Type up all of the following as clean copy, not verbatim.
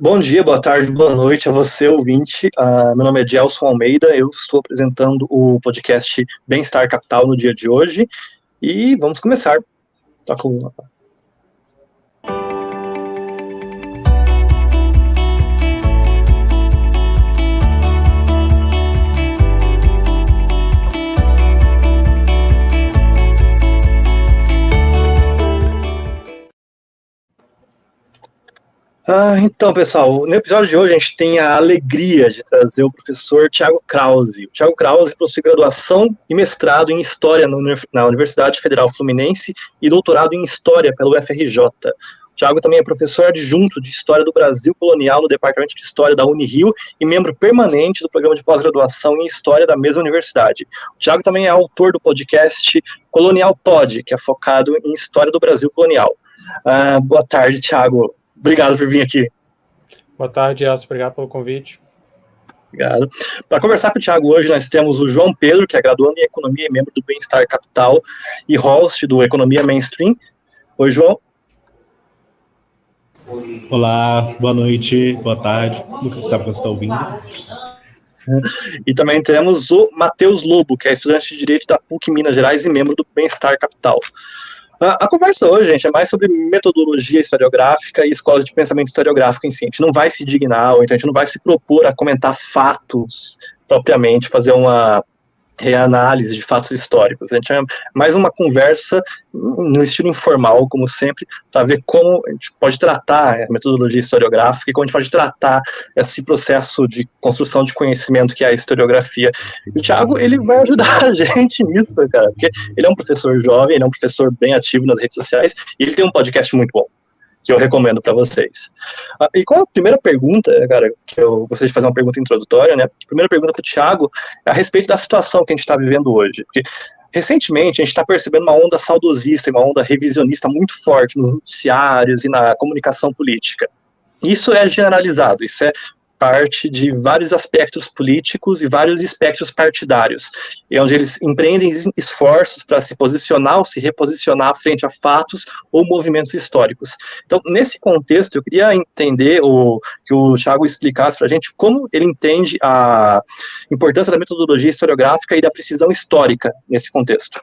Bom dia, boa tarde, boa noite a você, ouvinte. Meu nome é Gelson Almeida, eu estou apresentando o podcast Bem-Estar Capital no dia de hoje e vamos começar. Toca o... Então, pessoal, no episódio de hoje a gente tem a alegria de trazer o professor Thiago Krause. O Thiago Krause possui graduação e mestrado em História na Universidade Federal Fluminense e doutorado em História pelo UFRJ. O Thiago também é professor adjunto de História do Brasil Colonial no Departamento de História da Unirio e membro permanente do programa de pós-graduação em História da mesma universidade. O Thiago também é autor do podcast Colonial Pod, que é focado em História do Brasil Colonial. Boa tarde, Thiago. Obrigado por vir aqui. Boa tarde, Elcio. Obrigado pelo convite. Obrigado. Para conversar com o Thiago hoje, nós temos o João Pedro, que é graduando em Economia e membro do Bem-Estar Capital e host do Economia Mainstream. Oi, João. Olá, boa noite, boa tarde. Nunca se sabe quando você está ouvindo. E também temos o Matheus Lobo, que é estudante de Direito da PUC Minas Gerais e membro do Bem-Estar Capital. A conversa hoje, gente, é mais sobre metodologia historiográfica e escola de pensamento historiográfico em si. A gente não vai se dignar, ou então a gente não vai se propor a comentar fatos propriamente, fazer uma reanálise de fatos históricos. A gente é mais uma conversa no estilo informal, como sempre, para ver como a gente pode tratar a metodologia historiográfica e como a gente pode tratar esse processo de construção de conhecimento que é a historiografia. E o Thiago, ele vai ajudar a gente nisso, cara, porque ele é um professor jovem, ele é um professor bem ativo nas redes sociais e ele tem um podcast muito bom, que eu recomendo para vocês. E qual a primeira pergunta, cara, que eu gostaria de fazer uma pergunta introdutória, né? A primeira pergunta para o Thiago é a respeito da situação que a gente está vivendo hoje. Porque, recentemente, a gente está percebendo uma onda saudosista e uma onda revisionista muito forte nos noticiários e na comunicação política. Isso é generalizado, isso é parte de vários aspectos políticos e vários espectros partidários, e onde eles empreendem esforços para se posicionar ou se reposicionar frente a fatos ou movimentos históricos. Então, nesse contexto, eu queria entender que o Thiago explicasse para a gente como ele entende a importância da metodologia historiográfica e da precisão histórica nesse contexto.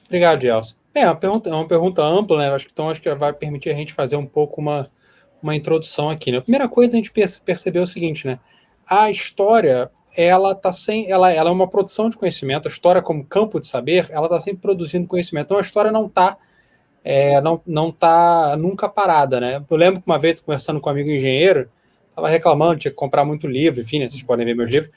Obrigado, Gelson. É uma pergunta ampla, né? Acho que vai permitir a gente fazer um pouco uma introdução aqui, né? A primeira coisa a gente percebeu o seguinte, né? A história, ela é uma produção de conhecimento. A história como campo de saber, ela está sempre produzindo conhecimento. Então a história não está nunca parada, né? Eu lembro que uma vez, conversando com um amigo engenheiro, estava reclamando, tinha que comprar muito livro, enfim, né? Vocês podem ver meus livros,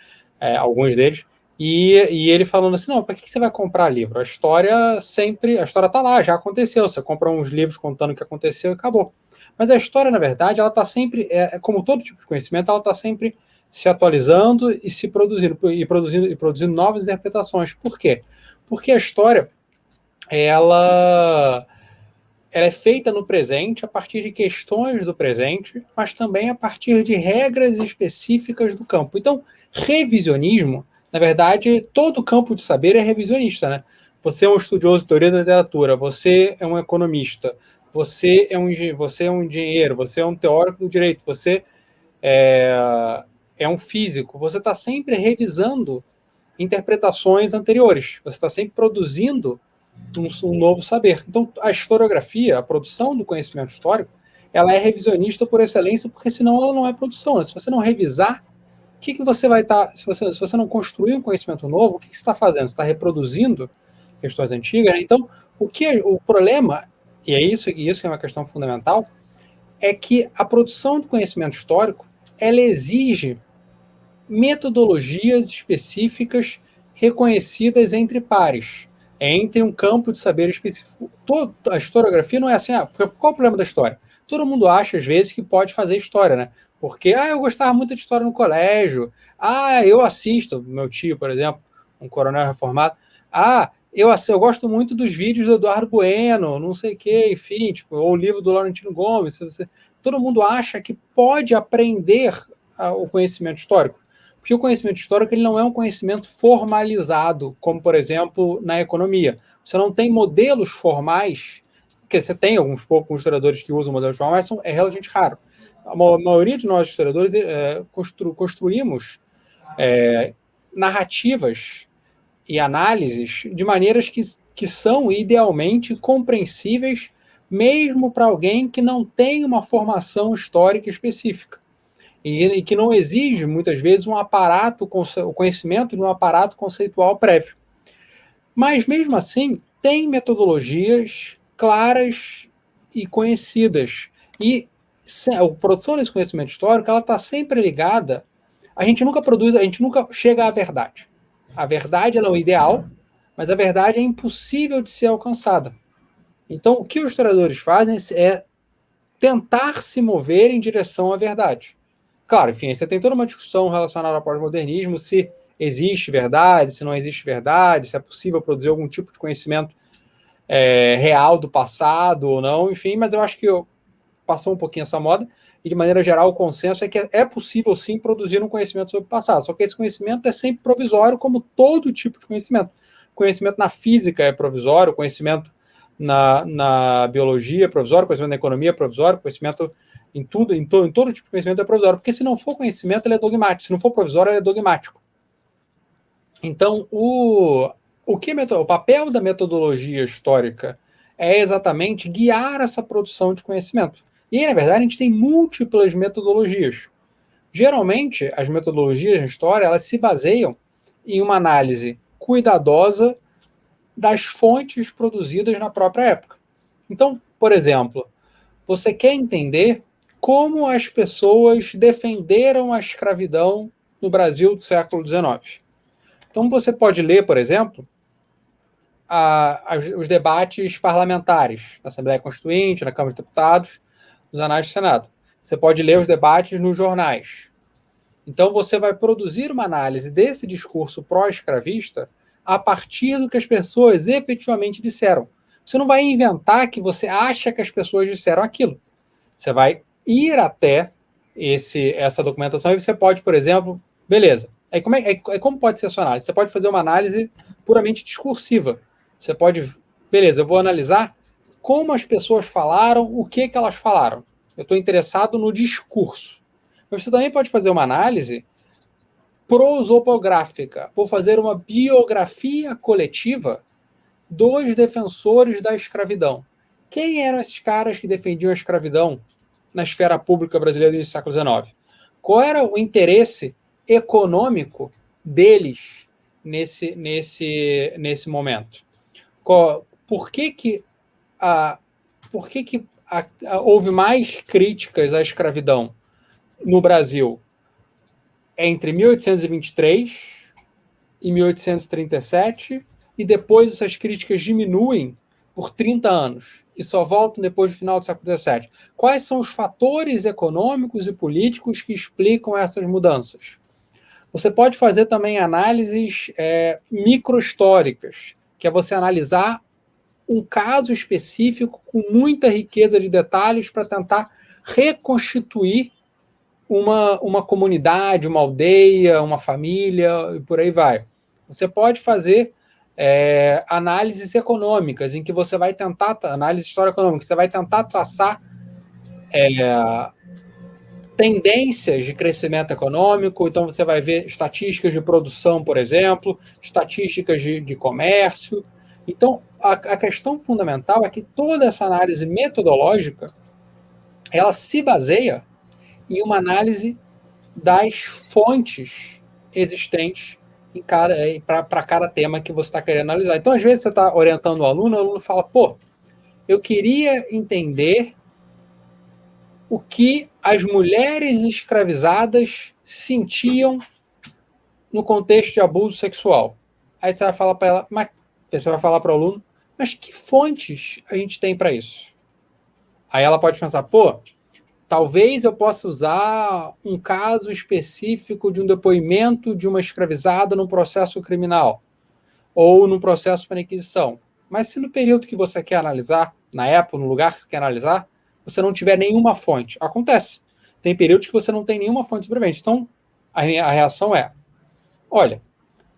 alguns deles, e ele falando assim, não, para que você vai comprar livro? A história está lá, já aconteceu. Você compra uns livros contando o que aconteceu e acabou. Mas a história, na verdade, ela está sempre, como todo tipo de conhecimento, ela está sempre se atualizando e se produzindo novas interpretações. Por quê? Porque a história, ela é feita no presente a partir de questões do presente, mas também a partir de regras específicas do campo. Então, revisionismo, na verdade, todo campo de saber é revisionista, né? Você é um estudioso de teoria da literatura, você é um economista, você é um engenheiro, você é um teórico do direito, você é um físico, você está sempre revisando interpretações anteriores, você está sempre produzindo um novo saber. Então, a historiografia, a produção do conhecimento histórico, ela é revisionista por excelência, porque senão ela não é produção, né? Se você não revisar, o que você vai estar... Se você não construir um conhecimento novo, o que você está fazendo? Você está reproduzindo questões antigas, né? Então, o problema... E isso que é uma questão fundamental, é que a produção do conhecimento histórico, ela exige metodologias específicas reconhecidas entre pares, entre um campo de saber específico. A historiografia não é assim, qual é o problema da história? Todo mundo acha, às vezes, que pode fazer história, né? Porque, eu gostava muito de história no colégio, eu assisto, meu tio, por exemplo, um coronel reformado, eu gosto muito dos vídeos do Eduardo Bueno, não sei o quê, enfim, ou o livro do Laurentino Gomes. Todo mundo acha que pode aprender o conhecimento histórico, porque o conhecimento histórico ele não é um conhecimento formalizado, como, por exemplo, na economia. Você não tem modelos formais, porque você tem alguns poucos historiadores que usam modelos formais, mas é relativamente raro. a maioria de nós historiadores construímos narrativas e análises de maneiras que são idealmente compreensíveis mesmo para alguém que não tem uma formação histórica específica e que não exige, muitas vezes, o conhecimento de um aparato conceitual prévio. Mas, mesmo assim, tem metodologias claras e conhecidas. E a produção desse conhecimento histórico ela está sempre ligada. A gente nunca chega à verdade. A verdade ela é o ideal, mas a verdade é impossível de ser alcançada. Então, o que os historiadores fazem é tentar se mover em direção à verdade. Claro, enfim, você tem toda uma discussão relacionada ao pós-modernismo, se existe verdade, se não existe verdade, se é possível produzir algum tipo de conhecimento real do passado ou não, enfim, mas eu acho que passou um pouquinho essa moda, e de maneira geral o consenso é que é possível sim produzir um conhecimento sobre o passado, só que esse conhecimento é sempre provisório, como todo tipo de conhecimento. Conhecimento na física é provisório, conhecimento na biologia é provisório, conhecimento na economia é provisório, conhecimento em tudo, em todo tipo de conhecimento é provisório, porque se não for conhecimento, ele é dogmático, se não for provisório, ele é dogmático. Então, o papel da metodologia histórica é exatamente guiar essa produção de conhecimento. E, na verdade, a gente tem múltiplas metodologias. Geralmente, as metodologias na história elas se baseiam em uma análise cuidadosa das fontes produzidas na própria época. Então, por exemplo, você quer entender como as pessoas defenderam a escravidão no Brasil do século XIX. Então, você pode ler, por exemplo, os debates parlamentares na Assembleia Constituinte, na Câmara dos Deputados, nos anais do Senado. Você pode ler os debates nos jornais. Então, você vai produzir uma análise desse discurso pró-escravista a partir do que as pessoas efetivamente disseram. Você não vai inventar que você acha que as pessoas disseram aquilo. Você vai ir até essa documentação e você pode, por exemplo, beleza. Aí como pode ser a sua análise? Você pode fazer uma análise puramente discursiva. Você pode, beleza, eu vou analisar como as pessoas falaram, o que elas falaram. Eu estou interessado no discurso. Mas você também pode fazer uma análise prosopográfica. Vou fazer uma biografia coletiva dos defensores da escravidão. Quem eram esses caras que defendiam a escravidão na esfera pública brasileira do século XIX? Qual era o interesse econômico deles nesse momento? Por que houve mais críticas à escravidão no Brasil entre 1823 e 1837 e depois essas críticas diminuem por 30 anos e só voltam depois do final do século XVII? Quais são os fatores econômicos e políticos que explicam essas mudanças? Você pode fazer também análises microhistóricas, que é você analisar um caso específico com muita riqueza de detalhes para tentar reconstituir uma comunidade, uma aldeia, uma família, e por aí vai. Você pode fazer análises econômicas, em que você vai tentar, análise histórico-econômica, você vai tentar traçar tendências de crescimento econômico, então você vai ver estatísticas de produção, por exemplo, estatísticas de comércio. Então, a questão fundamental é que toda essa análise metodológica, ela se baseia em uma análise das fontes existentes para cada tema que você está querendo analisar. Então, às vezes, você está orientando o aluno fala, eu queria entender o que as mulheres escravizadas sentiam no contexto de abuso sexual. Aí você vai falar para ela, você vai falar para o aluno, mas que fontes a gente tem para isso? Aí ela pode pensar, talvez eu possa usar um caso específico de um depoimento de uma escravizada num processo criminal ou num processo para inquisição. Mas se no período que você quer analisar, na época, no lugar que você quer analisar, você não tiver nenhuma fonte, acontece. Tem períodos que você não tem nenhuma fonte sobrevivente. Então, a reação é, olha,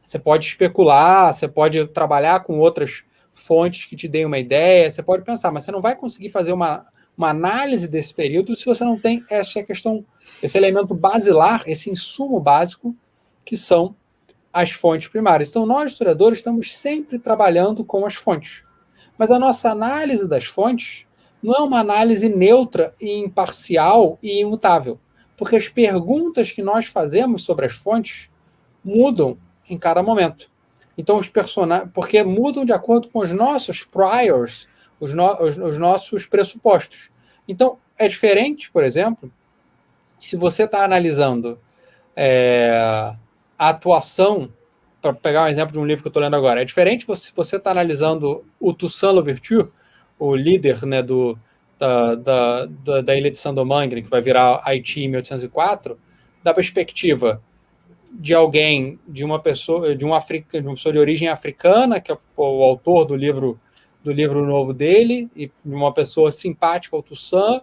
você pode especular, você pode trabalhar com outras fontes que te deem uma ideia, você pode pensar, mas você não vai conseguir fazer uma uma análise desse período se você não tem essa questão, esse elemento basilar, esse insumo básico, que são as fontes primárias. Então, nós, historiadores, estamos sempre trabalhando com as fontes. Mas a nossa análise das fontes não é uma análise neutra e imparcial e imutável, porque as perguntas que nós fazemos sobre as fontes mudam em cada momento. Então, os personagens, porque mudam de acordo com os nossos priors, os nossos pressupostos. Então, é diferente, por exemplo, se você está analisando a atuação, para pegar um exemplo de um livro que eu estou lendo agora, é diferente se você está analisando o Toussaint Louverture, o líder, né, da ilha de Saint-Domingue, que vai virar Haiti em 1804, da perspectiva de alguém, de uma pessoa de origem africana, que é o autor do livro novo dele, e de uma pessoa simpática ao Toussaint,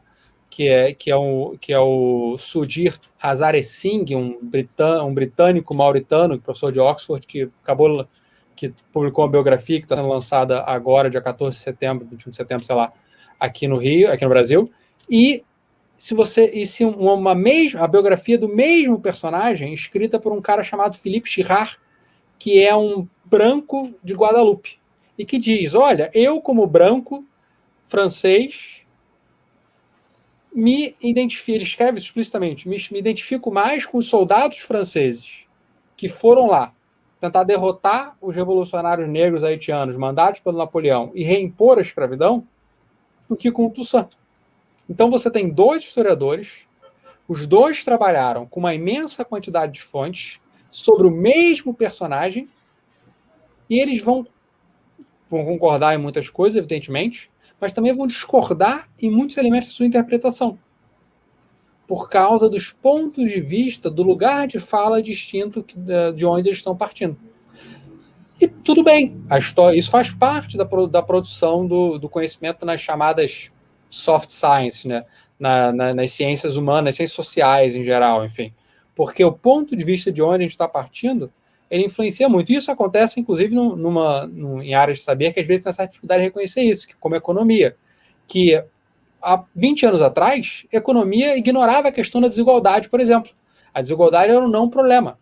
que é o Sudhir Hazare Singh, um britânico mauritano, professor de Oxford, que publicou uma biografia que está sendo lançada agora, dia 14 de setembro, 21 de setembro, sei lá, aqui no Brasil. E a biografia do mesmo personagem, escrita por um cara chamado Philippe Girard, que é um branco de Guadalupe, e que diz: olha, eu como branco francês ele escreve explicitamente, me identifico mais com os soldados franceses que foram lá tentar derrotar os revolucionários negros haitianos mandados pelo Napoleão e reimpor a escravidão, do que com o Toussaint. Então você tem dois historiadores, os dois trabalharam com uma imensa quantidade de fontes sobre o mesmo personagem, e eles vão concordar em muitas coisas, evidentemente, mas também vão discordar em muitos elementos da sua interpretação, por causa dos pontos de vista, do lugar de fala distinto de onde eles estão partindo. E tudo bem, isso faz parte da produção do conhecimento nas chamadas soft science, né? Nas ciências humanas, ciências sociais em geral, enfim. Porque o ponto de vista de onde a gente está partindo, ele influencia muito. Isso acontece, inclusive, em áreas de saber que às vezes tem essa dificuldade de reconhecer isso, como a economia. Que há 20 anos atrás, a economia ignorava a questão da desigualdade, por exemplo. A desigualdade era um não problema.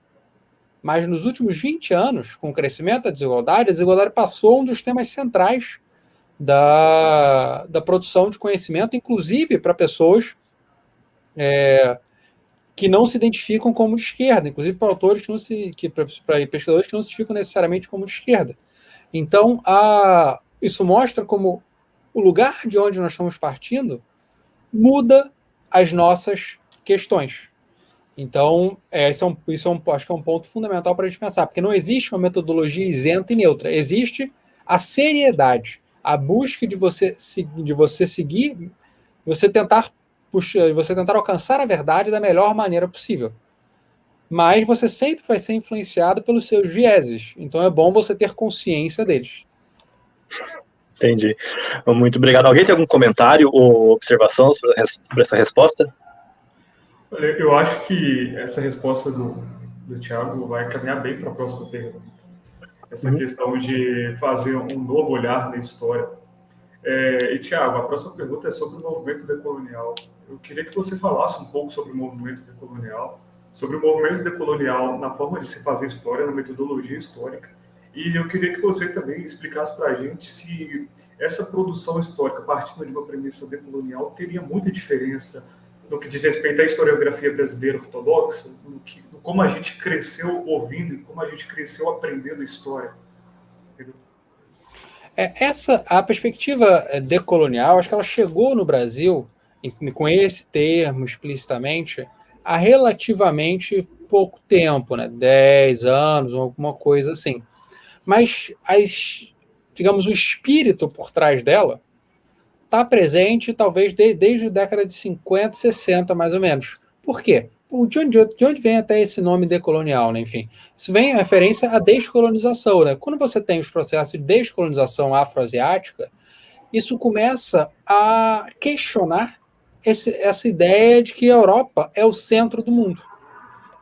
Mas nos últimos 20 anos, com o crescimento da desigualdade, a desigualdade passou um dos temas centrais da produção de conhecimento, inclusive para pessoas que não se identificam como de esquerda, inclusive para autores para pesquisadores que não se identificam necessariamente como de esquerda. Então, isso mostra como o lugar de onde nós estamos partindo muda as nossas questões. Então, acho que é um ponto fundamental para a gente pensar, porque não existe uma metodologia isenta e neutra. Existe a seriedade, a busca de você seguir, você tentar alcançar a verdade da melhor maneira possível. Mas você sempre vai ser influenciado pelos seus vieses. Então é bom você ter consciência deles. Entendi. Muito obrigado. Alguém tem algum comentário ou observação sobre essa resposta? Olha, eu acho que essa resposta do Thiago vai caminhar bem para a próxima pergunta. Essa questão de fazer um novo olhar na história. E, Thiago, a próxima pergunta é sobre o movimento decolonial. Eu queria que você falasse um pouco sobre o movimento decolonial, na forma de se fazer história, na metodologia histórica. E eu queria que você também explicasse para a gente se essa produção histórica, partindo de uma premissa decolonial, teria muita diferença no que diz respeito à historiografia brasileira ortodoxa, no como a gente cresceu ouvindo e como a gente cresceu aprendendo história. Entendeu? A perspectiva decolonial, acho que ela chegou no Brasil, com esse termo explicitamente, há relativamente pouco tempo, né? 10 anos, alguma coisa assim. Mas, digamos, o espírito por trás dela está presente, talvez, desde a década de 50, 60, mais ou menos. Por quê? De onde vem até esse nome decolonial, né? Enfim, isso vem em referência à descolonização, né? Quando você tem os processos de descolonização afroasiática, isso começa a questionar essa ideia de que a Europa é o centro do mundo.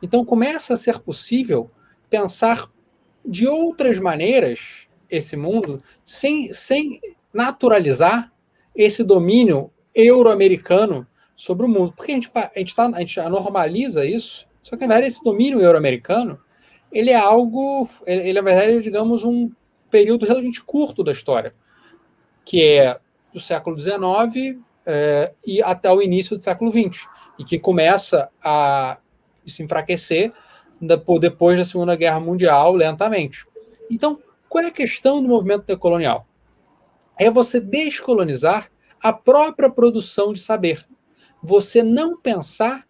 Então começa a ser possível pensar de outras maneiras esse mundo sem naturalizar esse domínio euro-americano sobre o mundo. Porque a gente normaliza isso, só que, na verdade, esse domínio euro-americano, ele é algo, ele na verdade, é, digamos, um período relativamente curto da história, que é do século XIX e até o início do século XX, e que começa a se enfraquecer depois da Segunda Guerra Mundial, lentamente. Então, qual é a questão do movimento decolonial? É você descolonizar a própria produção de saber. Você não pensar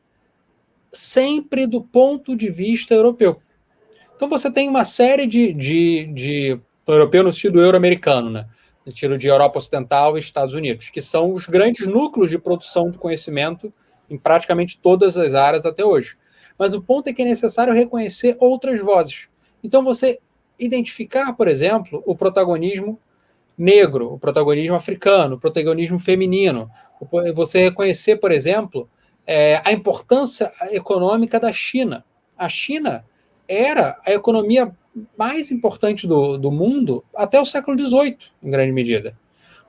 sempre do ponto de vista europeu. Então você tem uma série de europeu no sentido euro-americano, né? No sentido de Europa Ocidental e Estados Unidos, que são os grandes núcleos de produção do conhecimento em praticamente todas as áreas até hoje. Mas o ponto é que é necessário reconhecer outras vozes. Então você identificar, por exemplo, o protagonismo negro, o protagonismo africano, o protagonismo feminino. Você reconhecer, por exemplo, a importância econômica da China. A China era a economia mais importante do mundo até o século XVIII, em grande medida,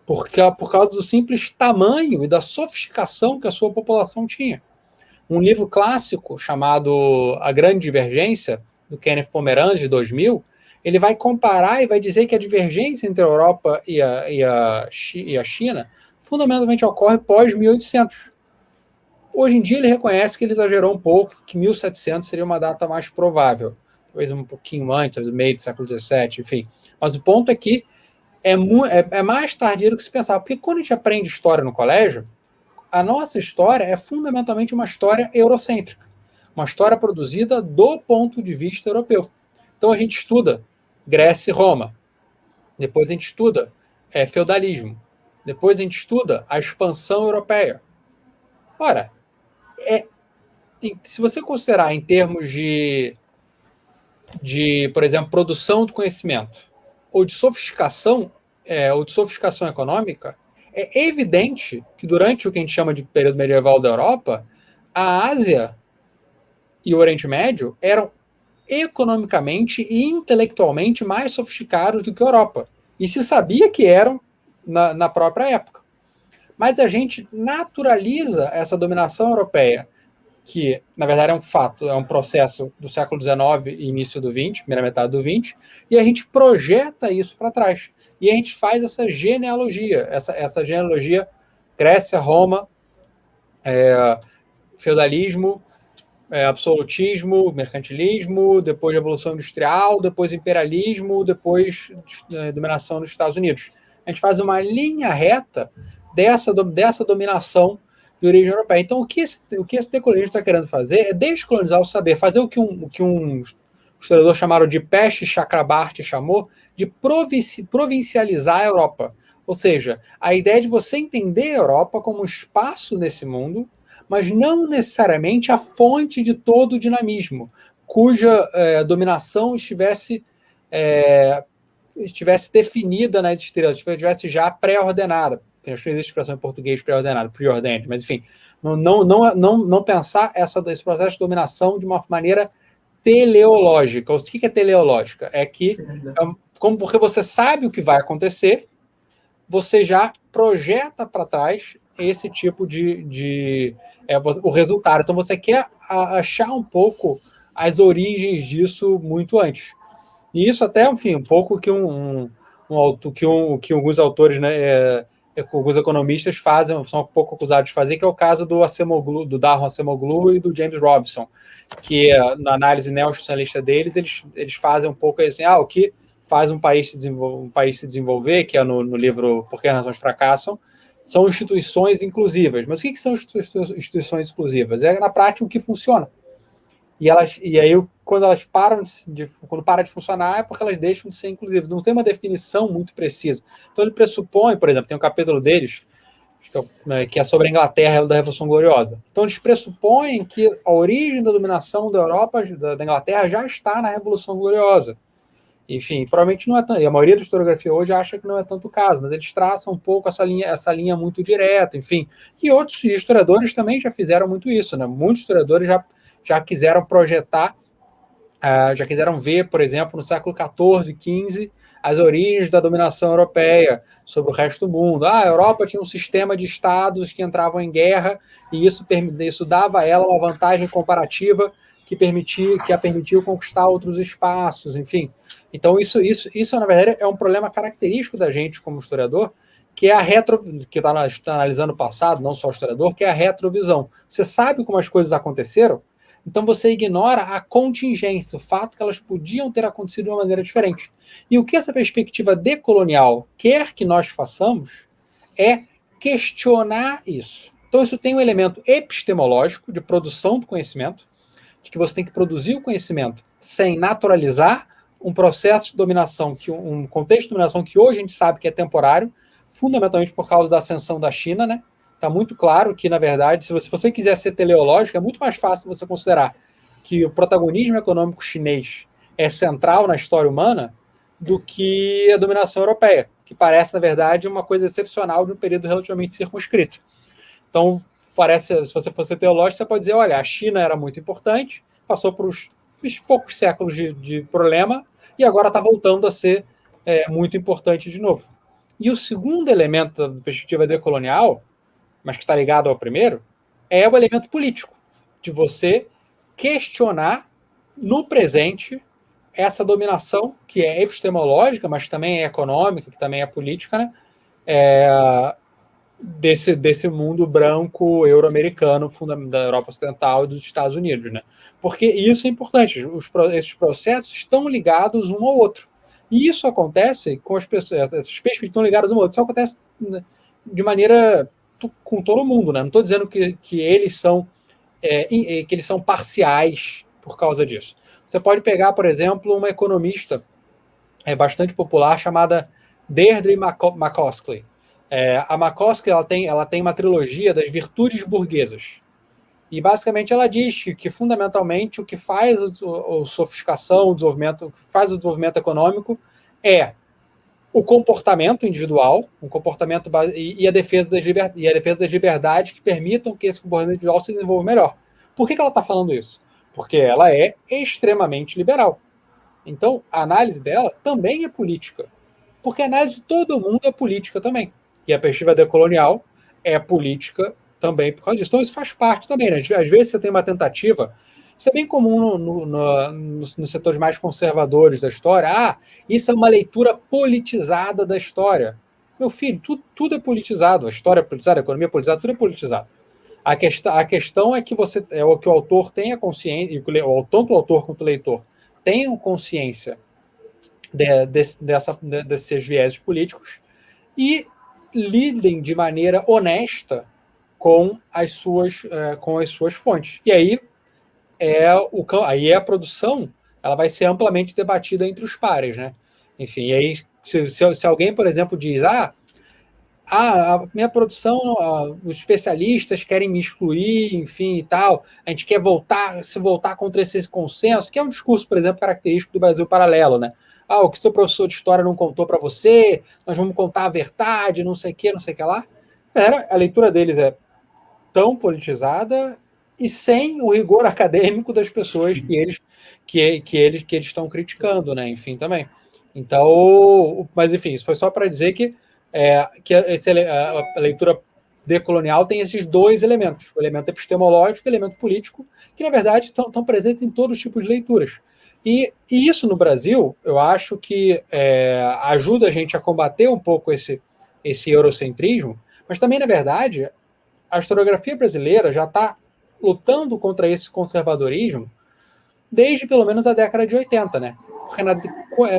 por causa do simples tamanho e da sofisticação que a sua população tinha. Um livro clássico chamado A Grande Divergência, do Kenneth Pomeranz, de 2000, ele vai comparar e vai dizer que a divergência entre a Europa e a China fundamentalmente ocorre pós-1800. Hoje em dia ele reconhece que ele exagerou um pouco, que 1700 seria uma data mais provável, talvez um pouquinho antes, no meio do século XVII, enfim. Mas o ponto é que é mais tardio do que se pensava, porque quando a gente aprende história no colégio, a nossa história é fundamentalmente uma história eurocêntrica, uma história produzida do ponto de vista europeu. Então a gente estuda Grécia e Roma, depois a gente estuda feudalismo, depois a gente estuda a expansão europeia. Ora, se você considerar em termos de, por exemplo, produção do conhecimento ou de sofisticação econômica, é evidente que durante o que a gente chama de período medieval da Europa, a Ásia e o Oriente Médio eram economicamente e intelectualmente mais sofisticados do que a Europa. E se sabia que eram na própria época. Mas a gente naturaliza essa dominação europeia, que, na verdade, é um fato, é um processo do século XIX e início do XX, primeira metade do XX, e a gente projeta isso para trás. E a gente faz essa genealogia, essa genealogia Grécia, Roma, feudalismo, absolutismo, mercantilismo, depois Revolução Industrial, depois imperialismo, depois dominação dos Estados Unidos. A gente faz uma linha reta dessa dominação de origem europeia. Então, o que esse decolonismo está querendo fazer é descolonizar o saber, fazer o que um historiador chamaram de Peste Chakrabarty chamou de provincializar a Europa. Ou seja, a ideia de você entender a Europa como um espaço nesse mundo, mas não necessariamente a fonte de todo o dinamismo, cuja dominação estivesse definida nas estrelas, estivesse já pré-ordenada. Acho que não existe expressão em português pré-ordenado, preordained, mas enfim, não pensar esse processo de dominação de uma maneira teleológica. O que é teleológica? É que, porque você sabe o que vai acontecer, você já projeta para trás esse tipo o resultado. Então você quer achar um pouco as origens disso muito antes. E isso até, enfim, um pouco que que alguns autores, né, alguns economistas são um pouco acusados de fazer, que é o caso do Darwin Acemoglu e do James Robinson, que na análise neossocialista deles, eles fazem um pouco assim, o que faz um país se desenvolver, que é no livro Por que as Nações Fracassam, são instituições inclusivas. Mas o que são instituições inclusivas? É, na prática, o que funciona. E aí, quando para de funcionar, é porque elas deixam de ser inclusivas. Não tem uma definição muito precisa. Então, ele pressupõe, por exemplo, tem um capítulo deles, que é sobre a Inglaterra da Revolução Gloriosa. Então, eles pressupõem que a origem da dominação da Europa, da Inglaterra, já está na Revolução Gloriosa. Enfim, provavelmente não é tanto. E a maioria da historiografia hoje acha que não é tanto o caso, mas eles traçam um pouco essa linha muito direta, enfim. E outros historiadores também já fizeram muito isso, né? Muitos historiadores já quiseram projetar, já quiseram ver, por exemplo, no século XIV, XV, as origens da dominação europeia sobre o resto do mundo. A Europa tinha um sistema de estados que entravam em guerra e isso dava a ela uma vantagem comparativa que a permitiu conquistar outros espaços, enfim. Então, isso, na verdade, é um problema característico da gente como historiador, que é que está analisando o passado, não só o historiador, que é a retrovisão. Você sabe como as coisas aconteceram, então você ignora a contingência, o fato que elas podiam ter acontecido de uma maneira diferente. E o que essa perspectiva decolonial quer que nós façamos é questionar isso. Então isso tem um elemento epistemológico de produção do conhecimento, de que você tem que produzir o conhecimento sem naturalizar um processo de dominação, um contexto de dominação que hoje a gente sabe que é temporário, fundamentalmente por causa da ascensão da China, né? Está muito claro que, na verdade, se você quiser ser teleológico, é muito mais fácil você considerar que o protagonismo econômico chinês é central na história humana do que a dominação europeia, que parece, na verdade, uma coisa excepcional de um período relativamente circunscrito. Então, parece, se você fosse teológico, você pode dizer, olha, a China era muito importante, passou por uns poucos séculos de problema e agora está voltando a ser muito importante de novo. E o segundo elemento da perspectiva decolonial, mas que está ligado ao primeiro, é o elemento político, de você questionar no presente essa dominação que é epistemológica, mas também é econômica, que também é política, né? Desse mundo branco euro-americano da Europa Ocidental e dos Estados Unidos, né? Porque isso é importante, esses processos estão ligados um ao outro. E isso acontece com as pessoas, essas perspectivas estão ligadas um ao outro, isso acontece de maneira com todo mundo, né? Não estou dizendo que eles são parciais por causa disso. Você pode pegar, por exemplo, uma economista bastante popular chamada Deirdre McCloskey. A McCloskey ela tem uma trilogia das virtudes burguesas. E basicamente ela diz que fundamentalmente o que faz a sofisticação, o que faz o desenvolvimento econômico é o comportamento individual, e a defesa das liberdades que permitam que esse comportamento individual se desenvolva melhor. Por que ela está falando isso? Porque ela é extremamente liberal. Então, a análise dela também é política. Porque a análise de todo mundo é política também. E a perspectiva decolonial é política também por causa disso. Então, isso faz parte também, né? Às vezes você tem uma tentativa. Isso é bem comum nos setores mais conservadores da história. Isso é uma leitura politizada da história. Meu filho, tudo é politizado. A história é politizada, a economia é politizada, tudo é politizado. A questão é que que o autor tenha consciência, e tanto o autor quanto o leitor tenham consciência desses viéses políticos e lidem de maneira honesta com as suas fontes. E aí a produção ela vai ser amplamente debatida entre os pares, né? Enfim, e aí se alguém, por exemplo, diz a minha produção, os especialistas querem me excluir, enfim, e tal, a gente quer se voltar contra esse consenso, que é um discurso, por exemplo, característico do Brasil Paralelo, né? O que seu professor de história não contou para você, nós vamos contar a verdade, não sei o que lá. A leitura deles é tão politizada e sem o rigor acadêmico das pessoas que eles estão criticando, né? Enfim, também. Então, mas enfim, isso foi só para dizer que a leitura decolonial tem esses dois elementos, o elemento epistemológico e o elemento político, que na verdade estão presentes em todos os tipos de leituras. E isso no Brasil, eu acho que ajuda a gente a combater um pouco esse eurocentrismo, mas também, na verdade, a historiografia brasileira já está lutando contra esse conservadorismo desde pelo menos a década de 80, né? Porque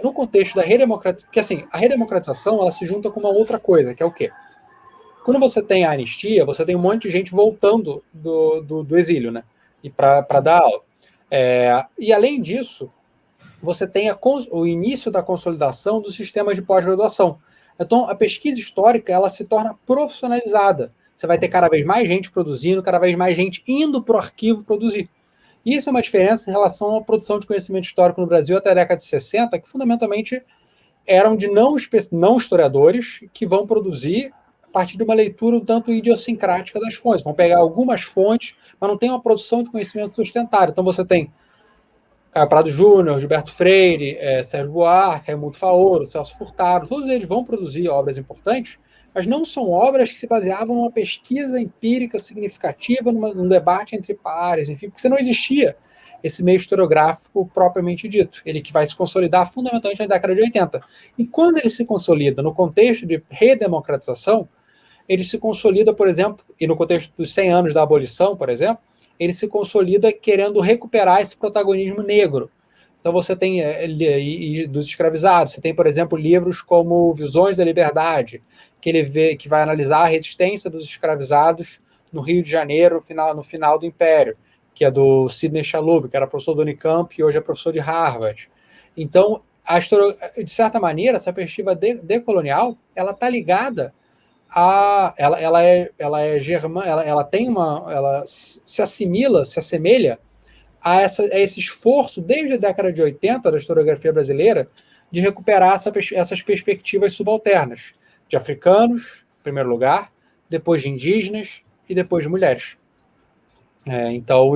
no contexto da redemocratização, porque assim, a redemocratização ela se junta com uma outra coisa, que é o quê? Quando você tem a anistia, você tem um monte de gente voltando do exílio, né? E para dar aula. E além disso, você tem o início da consolidação dos sistemas de pós-graduação. Então, a pesquisa histórica ela se torna profissionalizada. Você vai ter cada vez mais gente produzindo, cada vez mais gente indo para o arquivo produzir. Isso é uma diferença em relação à produção de conhecimento histórico no Brasil até a década de 60, que fundamentalmente eram de não historiadores que vão produzir a partir de uma leitura um tanto idiosincrática das fontes. Vão pegar algumas fontes, mas não tem uma produção de conhecimento sustentável. Então você tem Prado Júnior, Gilberto Freire, Sérgio Buarque, Raimundo Faoro, Celso Furtado, todos eles vão produzir obras importantes, mas não são obras que se baseavam numa pesquisa empírica significativa, num debate entre pares, enfim, porque não existia esse meio historiográfico propriamente dito, ele que vai se consolidar fundamentalmente na década de 80. E quando ele se consolida no contexto de redemocratização, ele se consolida, por exemplo, e no contexto dos 100 anos da abolição, por exemplo, ele se consolida querendo recuperar esse protagonismo negro. Então você tem, dos escravizados, você tem, por exemplo, livros como Visões da Liberdade, que vai analisar a resistência dos escravizados no Rio de Janeiro, no final do Império, que é do Sidney Chalhoub, que era professor do Unicamp e hoje é professor de Harvard. Então, de certa maneira, essa perspectiva decolonial, ela está ligada ela se assemelha a esse esforço desde a década de 80 da historiografia brasileira de recuperar essas perspectivas subalternas de africanos, em primeiro lugar, depois de indígenas e depois de mulheres. Então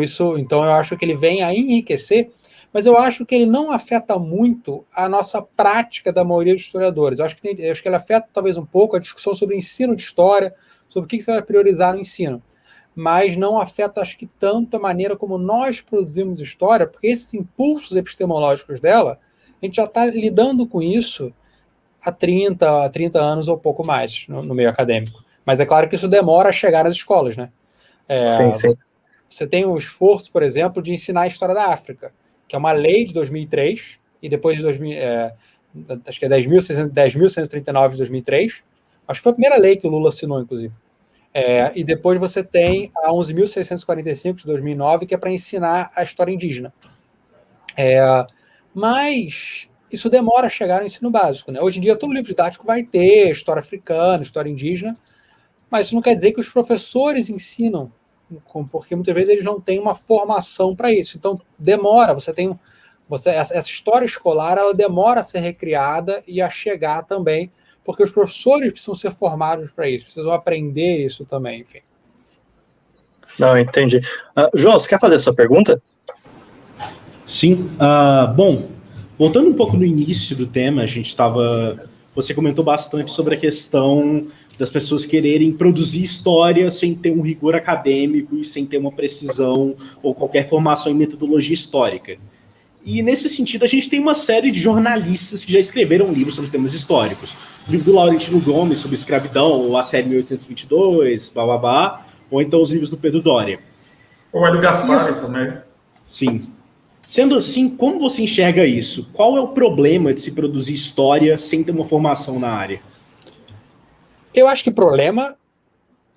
eu acho que ele vem a enriquecer, mas eu acho que ele não afeta muito a nossa prática da maioria dos historiadores. Eu acho que ele afeta talvez um pouco a discussão sobre ensino de história, sobre o que você vai priorizar no ensino, mas não afeta, acho que, tanto a maneira como nós produzimos história, porque esses impulsos epistemológicos dela, a gente já está lidando com isso há 30 anos ou pouco mais no meio acadêmico. Mas é claro que isso demora a chegar nas escolas, né? Sim. Você tem o esforço, por exemplo, de ensinar a história da África, que é uma lei de 2003, e depois de acho que é 10.139 de 2003, acho que foi a primeira lei que o Lula assinou, inclusive. E depois você tem a 11.645 de 2009, que é para ensinar a história indígena. Mas isso demora a chegar no ensino básico, né? Hoje em dia, todo livro didático vai ter história africana, história indígena, mas isso não quer dizer que os professores ensinam, porque muitas vezes eles não têm uma formação para isso. Então, demora. Essa história escolar, ela demora a ser recriada e a chegar também, porque os professores precisam ser formados para isso, precisam aprender isso também, enfim. Não, entendi. João, você quer fazer a sua pergunta? Sim. Bom, voltando um pouco no início do tema, você comentou bastante sobre a questão das pessoas quererem produzir história sem ter um rigor acadêmico e sem ter uma precisão ou qualquer formação em metodologia histórica. E, nesse sentido, a gente tem uma série de jornalistas que já escreveram livros sobre temas históricos. O livro do Laurentino Gomes sobre escravidão, ou a série 1822, bababá, ou então os livros do Pedro Doria. O Hélio Gaspari também. Sim. Sendo assim, como você enxerga isso? Qual é o problema de se produzir história sem ter uma formação na área? Eu acho que problema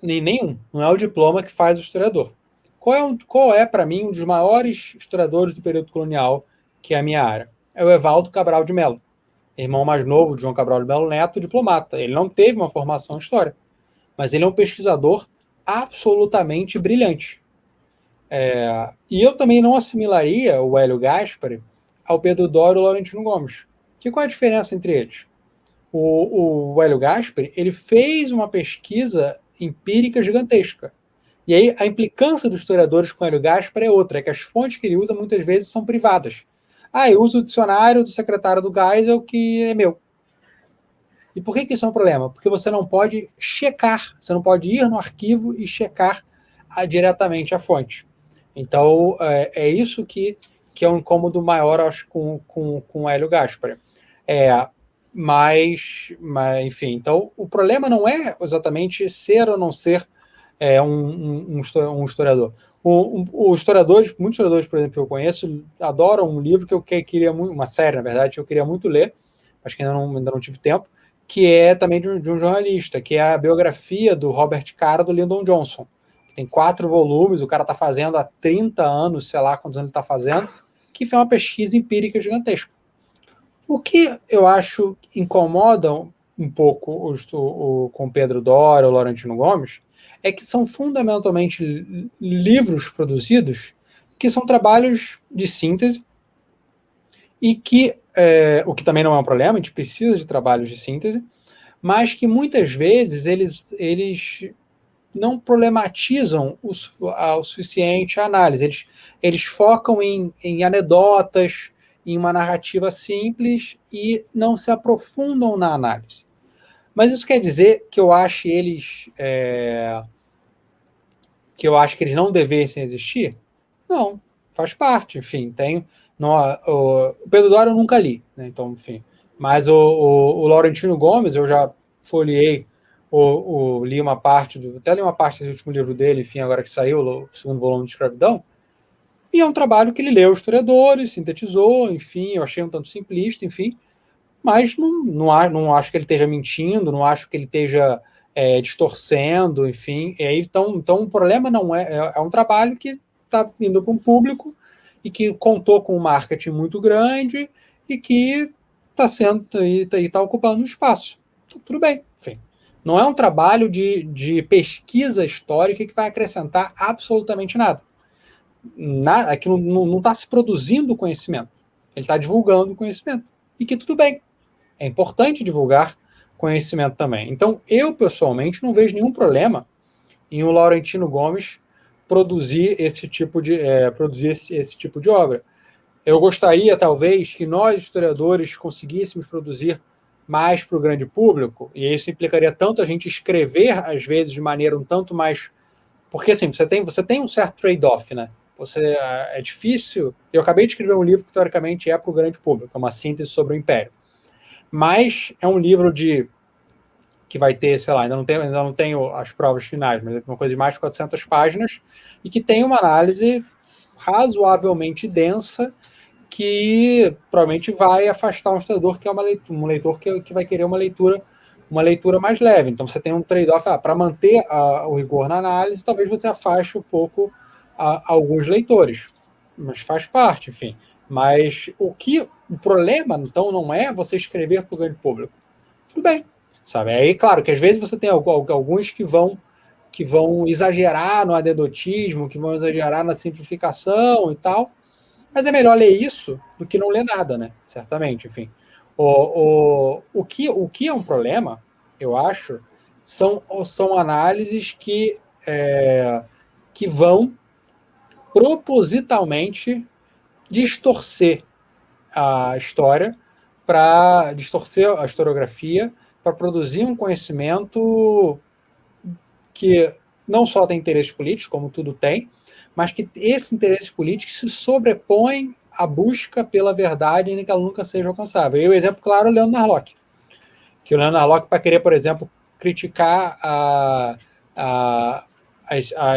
nenhum. Não é o diploma que faz o historiador. Qual é para mim, um dos maiores historiadores do período colonial, que é a minha área? É o Evaldo Cabral de Mello, irmão mais novo de João Cabral de Mello Neto, diplomata. Ele não teve uma formação em história, mas ele é um pesquisador absolutamente brilhante. E eu também não assimilaria o Hélio Gaspari ao Pedro Doria e ao Laurentino Gomes. Qual é a diferença entre eles? O Hélio Gaspari, ele fez uma pesquisa empírica gigantesca. E aí a implicância dos historiadores com o Hélio Gaspari é outra, é que as fontes que ele usa muitas vezes são privadas. Eu uso o dicionário do secretário do Geisel, que é meu. E por que isso é um problema? Porque você não pode checar, você não pode ir no arquivo e checar diretamente a fonte. Então, é isso que é um incômodo maior, acho, com o Hélio Gaspari. Mas, enfim, então o problema não é exatamente ser ou não ser um historiador. Muitos historiadores, por exemplo, que eu conheço, adoram um livro que eu queria muito, uma série, na verdade, que eu queria muito ler, acho que ainda não tive tempo, que é também de um jornalista, que é a biografia do Robert Caro, do Lyndon Johnson. Tem 4 volumes, o cara está fazendo há 30 anos, sei lá quantos anos ele está fazendo, que foi uma pesquisa empírica gigantesca. O que eu acho incomoda um pouco com Pedro Doria ou Laurentino Gomes é que são fundamentalmente livros produzidos que são trabalhos de síntese e que, o que também não é um problema, a gente precisa de trabalhos de síntese, mas que muitas vezes eles não problematizam o suficiente a análise. Eles focam em anedotas, em uma narrativa simples e não se aprofundam na análise. Mas isso quer dizer que eu acho que eles não devessem existir? Não, faz parte, enfim. O Pedro Doria eu nunca li, né? Então, enfim. Mas o Laurentino Gomes, eu já folheei, li uma parte, até li uma parte desse último livro dele, enfim, agora que saiu, o segundo volume de Escravidão, e é um trabalho que ele leu historiadores, sintetizou, enfim, eu achei um tanto simplista, enfim, mas não acho que ele esteja mentindo, não acho que ele esteja distorcendo, enfim. E aí, então o problema não é um trabalho que está indo para um público e que contou com um marketing muito grande e que está ocupando um espaço. Então, tudo bem, enfim. Não é um trabalho de pesquisa histórica que vai acrescentar absolutamente nada. Aqui não está se produzindo conhecimento. Ele está divulgando conhecimento. E que tudo bem. É importante divulgar conhecimento também. Então, eu, pessoalmente, não vejo nenhum problema em o Laurentino Gomes produzir esse tipo de obra. Eu gostaria, talvez, que nós, historiadores, conseguíssemos produzir mais para o grande público, e isso implicaria tanto a gente escrever, às vezes, de maneira um tanto mais... Porque, assim, você tem um certo trade-off, né? É difícil... Eu acabei de escrever um livro que, teoricamente, é para o grande público, é uma síntese sobre o Império. Mas é um livro que vai ter, sei lá, ainda não tenho as provas finais, mas é uma coisa de mais de 400 páginas, e que tem uma análise razoavelmente densa, que provavelmente vai afastar um estudador que é um leitor que vai querer uma leitura mais leve. Então você tem um trade-off, para manter o rigor na análise, talvez você afaste um pouco alguns leitores, mas faz parte, enfim. Mas o problema, então, não é você escrever para o grande público. Tudo bem, sabe? Aí, claro, que às vezes você tem alguns que vão exagerar no anedotismo, que vão exagerar na simplificação e tal, mas é melhor ler isso do que não ler nada, né? Certamente, enfim. O que é um problema, eu acho, são análises que vão propositalmente distorcer a história, para distorcer a historiografia, para produzir um conhecimento que não só tem interesse político, como tudo tem, mas que esse interesse político se sobrepõe à busca pela verdade, ainda que ela nunca seja alcançável. E o exemplo claro é o Leandro Narlock. Que o Leandro Narlock, para querer, por exemplo, criticar a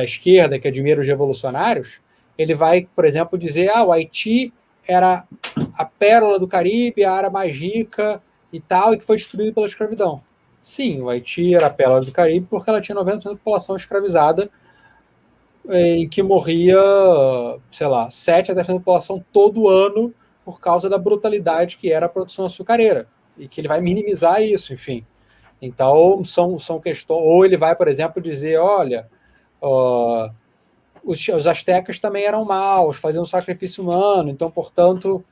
esquerda, que admira os revolucionários, ele vai, por exemplo, dizer o Haiti era a pérola do Caribe, a área mais rica e tal, e que foi destruído pela escravidão. Sim, o Haiti era a pérola do Caribe porque ela tinha 90% da população escravizada, em que morria, sei lá, 7 a 10% da população todo ano por causa da brutalidade que era a produção açucareira, e que ele vai minimizar isso, enfim. Então, são questões... Ou ele vai, por exemplo, dizer, olha, os astecas também eram maus, faziam sacrifício humano, então, portanto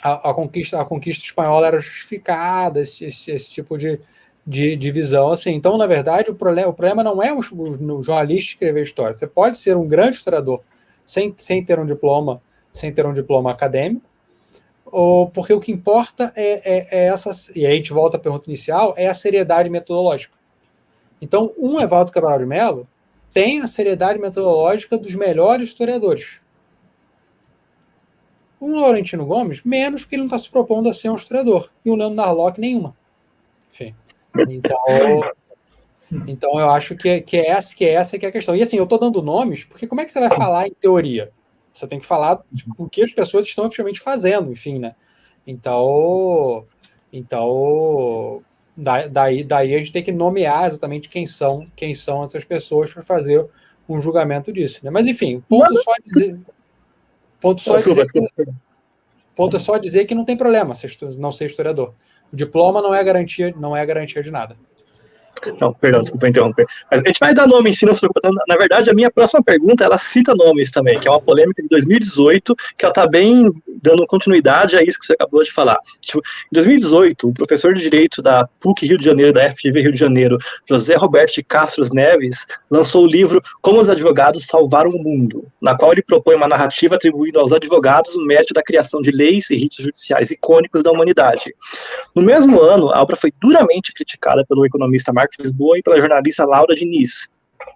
a conquista espanhola era justificada, esse tipo de visão. Assim. Então, na verdade, o problema não é o jornalista escrever história. Você pode ser um grande historiador sem ter um diploma acadêmico, porque o que importa é essa... E aí a gente volta à pergunta inicial, é a seriedade metodológica. Então, Evaldo Cabral de Mello tem a seriedade metodológica dos melhores historiadores. O Laurentino Gomes, menos, porque ele não está se propondo a ser um historiador. E o Leandro Narlock, nenhuma. Enfim. Então eu acho que essa que é a questão. E assim, eu estou dando nomes, porque como é que você vai falar em teoria? Você tem que falar o que as pessoas estão efetivamente fazendo, enfim, né? Então daí a gente tem que nomear exatamente quem são essas pessoas para fazer um julgamento disso, né? Mas enfim, ponto é só dizer que não tem problema não ser historiador. O diploma não é garantia de nada. Não, perdão, desculpa interromper. Mas a gente vai dar nome em si, não se preocupa. Na verdade, a minha próxima pergunta, ela cita nomes também, que é uma polêmica de 2018, que ela está bem dando continuidade a isso que você acabou de falar. Tipo, em 2018, o professor de Direito da PUC Rio de Janeiro, da FGV Rio de Janeiro, José Roberto de Castro Neves, lançou o livro Como os Advogados Salvaram o Mundo, na qual ele propõe uma narrativa atribuindo aos advogados o mérito da criação de leis e ritos judiciais icônicos da humanidade. No mesmo ano, a obra foi duramente criticada pelo economista Marcos Lisboa e pela jornalista Laura Diniz,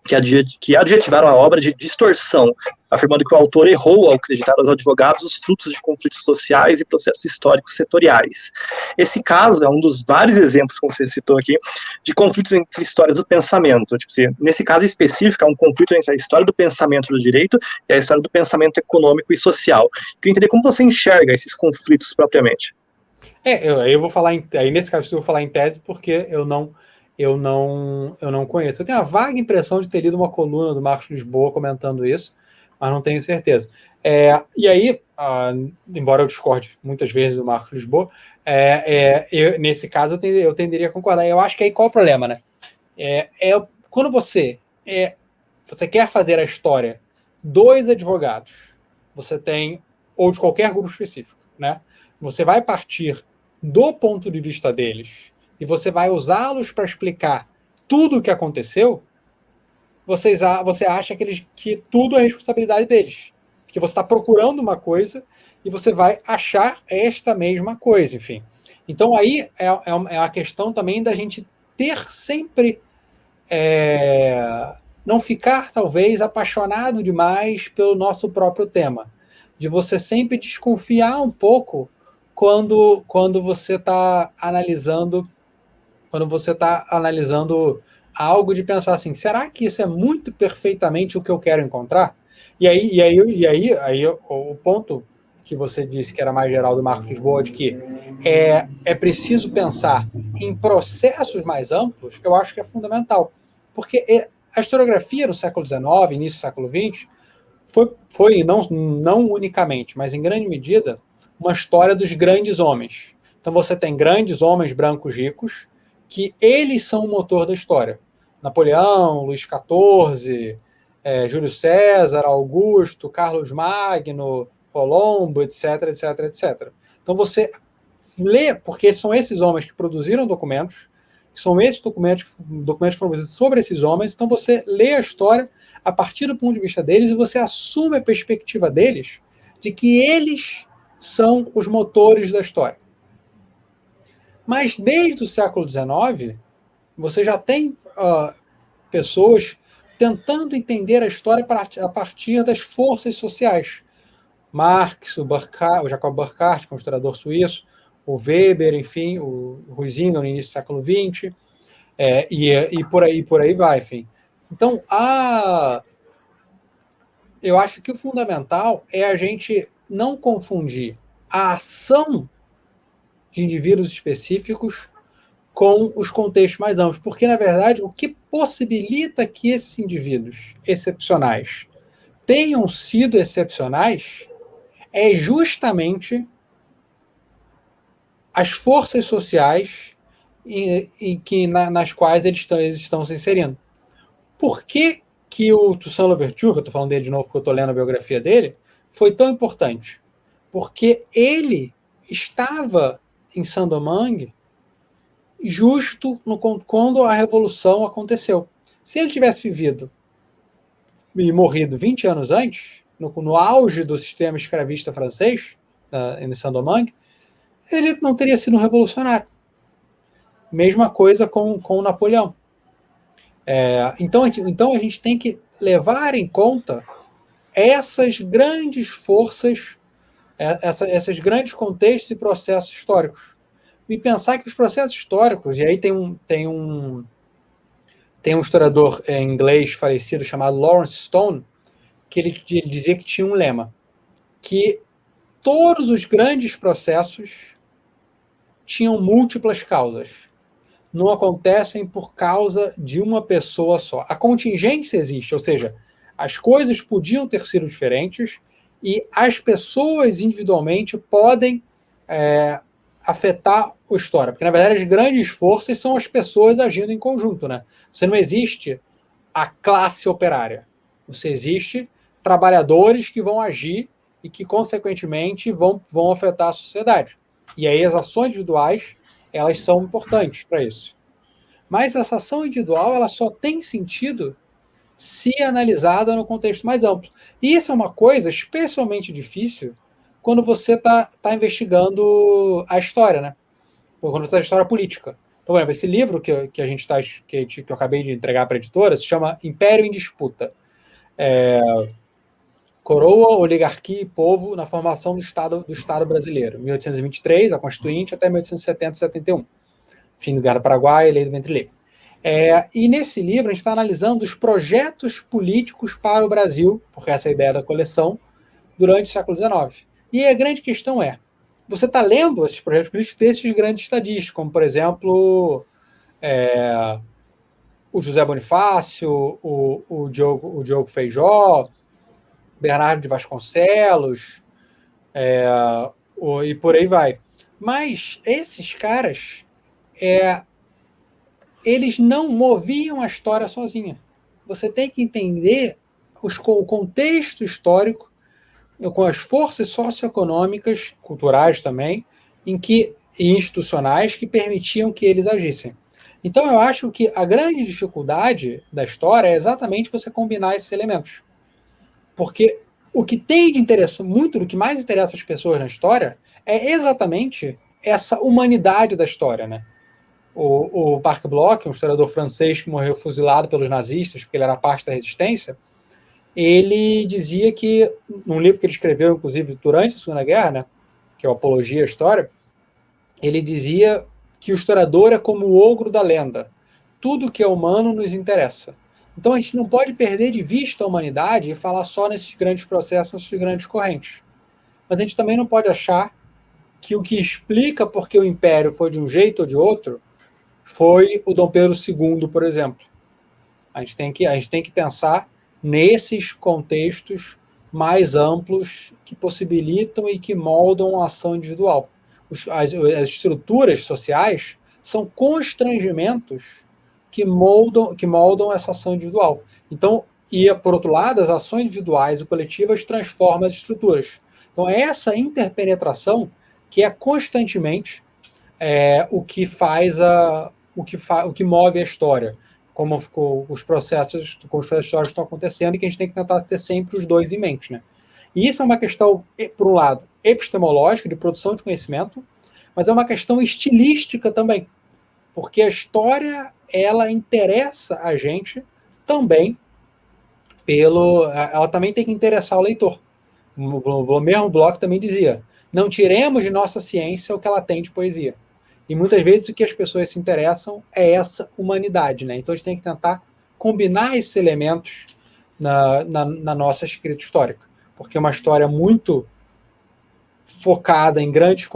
que adjetivaram a obra de distorção, afirmando que o autor errou ao acreditar aos advogados os frutos de conflitos sociais e processos históricos setoriais. Esse caso é um dos vários exemplos, como você citou aqui, de conflitos entre histórias do pensamento. Tipo, nesse caso específico, é um conflito entre a história do pensamento do direito e a história do pensamento econômico e social. Queria entender como você enxerga esses conflitos propriamente. Eu vou falar aí nesse caso eu vou falar em tese porque eu não conheço. Eu tenho a vaga impressão de ter lido uma coluna do Marcos Lisboa comentando isso, mas não tenho certeza. E aí, embora eu discorde muitas vezes do Marcos Lisboa, nesse caso eu tenderia a concordar. Eu acho que aí qual é o problema, né? Quando você quer fazer a história dos advogados, você tem, ou de qualquer grupo específico, né? Você vai partir do ponto de vista deles e você vai usá-los para explicar tudo o que aconteceu, você acha que tudo é responsabilidade deles. Que você está procurando uma coisa e você vai achar esta mesma coisa, enfim. Então aí é a questão também da gente ter sempre não ficar, talvez, apaixonado demais pelo nosso próprio tema. De você sempre desconfiar um pouco quando você está analisando algo, de pensar assim, será que isso é muito perfeitamente o que eu quero encontrar? E aí o ponto que você disse que era mais geral do Marcos Lisboa, de que é preciso pensar em processos mais amplos, eu acho que é fundamental. Porque a historiografia no século XIX, início do século XX, foi não unicamente, mas em grande medida, uma história dos grandes homens. Então você tem grandes homens brancos ricos, que eles são o motor da história. Napoleão, Luís XIV, Júlio César, Augusto, Carlos Magno, Colombo, etc, etc, etc. Então você lê, porque são esses homens que produziram documentos, são esses documentos foram produzidos sobre esses homens, então você lê a história a partir do ponto de vista deles e você assume a perspectiva deles de que eles são os motores da história. Mas desde o século XIX, você já tem pessoas tentando entender a história a partir das forças sociais. Marx, o Jacob Burckhardt, que é um historiador suíço, o Weber, enfim, o Huizinga no início do século XX, e por aí vai, enfim. Então, eu acho que o fundamental é a gente não confundir a ação de indivíduos específicos com os contextos mais amplos, porque, na verdade, o que possibilita que esses indivíduos excepcionais tenham sido excepcionais é justamente as forças sociais nas quais eles estão se inserindo. Por que o Toussaint Louverture, que eu estou falando dele de novo porque eu estou lendo a biografia dele, foi tão importante? Porque ele estava em Saint-Domingue justo quando a Revolução aconteceu. Se ele tivesse vivido e morrido 20 anos antes, no auge do sistema escravista francês, em Saint-Domingue, ele não teria sido um revolucionário. Mesma coisa com Napoleão. Então a gente tem que levar em conta essas grandes forças, esses grandes contextos e processos históricos. E pensar que os processos históricos, e aí tem um historiador inglês falecido chamado Lawrence Stone, que ele dizia que tinha um lema, que todos os grandes processos tinham múltiplas causas. Não acontecem por causa de uma pessoa só. A contingência existe, ou seja, as coisas podiam ter sido diferentes e as pessoas individualmente podem afetar a história, porque na verdade as grandes forças são as pessoas agindo em conjunto, né? Você não existe a classe operária, você existe trabalhadores que vão agir e que consequentemente vão afetar a sociedade. E aí as ações individuais, elas são importantes para isso. Mas essa ação individual, ela só tem sentido se analisada no contexto mais amplo. E isso é uma coisa especialmente difícil quando você está investigando a história, né? Ou quando você está a história política. Então, por exemplo, esse livro que eu acabei de entregar para a editora se chama Império em Disputa. Coroa, Oligarquia e Povo na formação do Estado brasileiro. 1823, a Constituinte, até 1870 e 71. Fim do Guerra do Paraguai, Lei do Ventre Livre. E nesse livro a gente está analisando os projetos políticos para o Brasil, porque essa é a ideia da coleção, durante o século XIX. E a grande questão é, você está lendo esses projetos políticos desses grandes estadistas, como, por exemplo, o José Bonifácio, o Diogo Feijó, Bernardo de Vasconcelos, e por aí vai. Mas esses caras, eles não moviam a história sozinha. Você tem que entender o contexto histórico, com as forças socioeconômicas, culturais também, e institucionais que permitiam que eles agissem. Então eu acho que a grande dificuldade da história é exatamente você combinar esses elementos. Porque o que tem de interessante, muito do que mais interessa as pessoas na história é exatamente essa humanidade da história, né? O Marc Bloch, um historiador francês que morreu fuzilado pelos nazistas porque ele era parte da resistência, ele dizia que, num livro que ele escreveu, inclusive, durante a Segunda Guerra, né, que é o Apologia à História, ele dizia que o historiador é como o ogro da lenda. Tudo que é humano nos interessa. Então a gente não pode perder de vista a humanidade e falar só nesses grandes processos, nessas grandes correntes. Mas a gente também não pode achar que o que explica porque o Império foi de um jeito ou de outro foi o Dom Pedro II, por exemplo. A gente tem que pensar nesses contextos mais amplos que possibilitam e que moldam a ação individual. As estruturas sociais são constrangimentos que moldam essa ação individual. Então, por outro lado, as ações individuais e coletivas transformam as estruturas. Então, é essa interpenetração que é constantemente o que move a história, como os processos históricos estão acontecendo, e que a gente tem que tentar ter sempre os dois em mente, né? E isso é uma questão, por um lado, epistemológica, de produção de conhecimento, mas é uma questão estilística também, porque a história, ela interessa a gente também ela também tem que interessar o leitor. O mesmo Bloch também dizia, não tiremos de nossa ciência o que ela tem de poesia. E muitas vezes o que as pessoas se interessam é essa humanidade, né? Então a gente tem que tentar combinar esses elementos na nossa escrita histórica, porque uma história muito focada em grandes